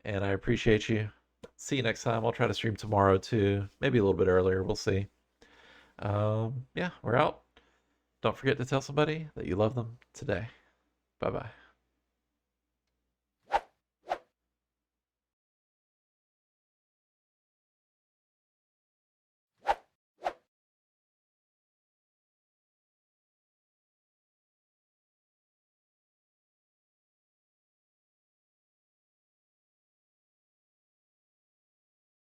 And I appreciate you. See you next time. I'll try to stream tomorrow too. Maybe a little bit earlier. We'll see. Yeah, we're out. Don't forget to tell somebody that you love them today. Bye-bye.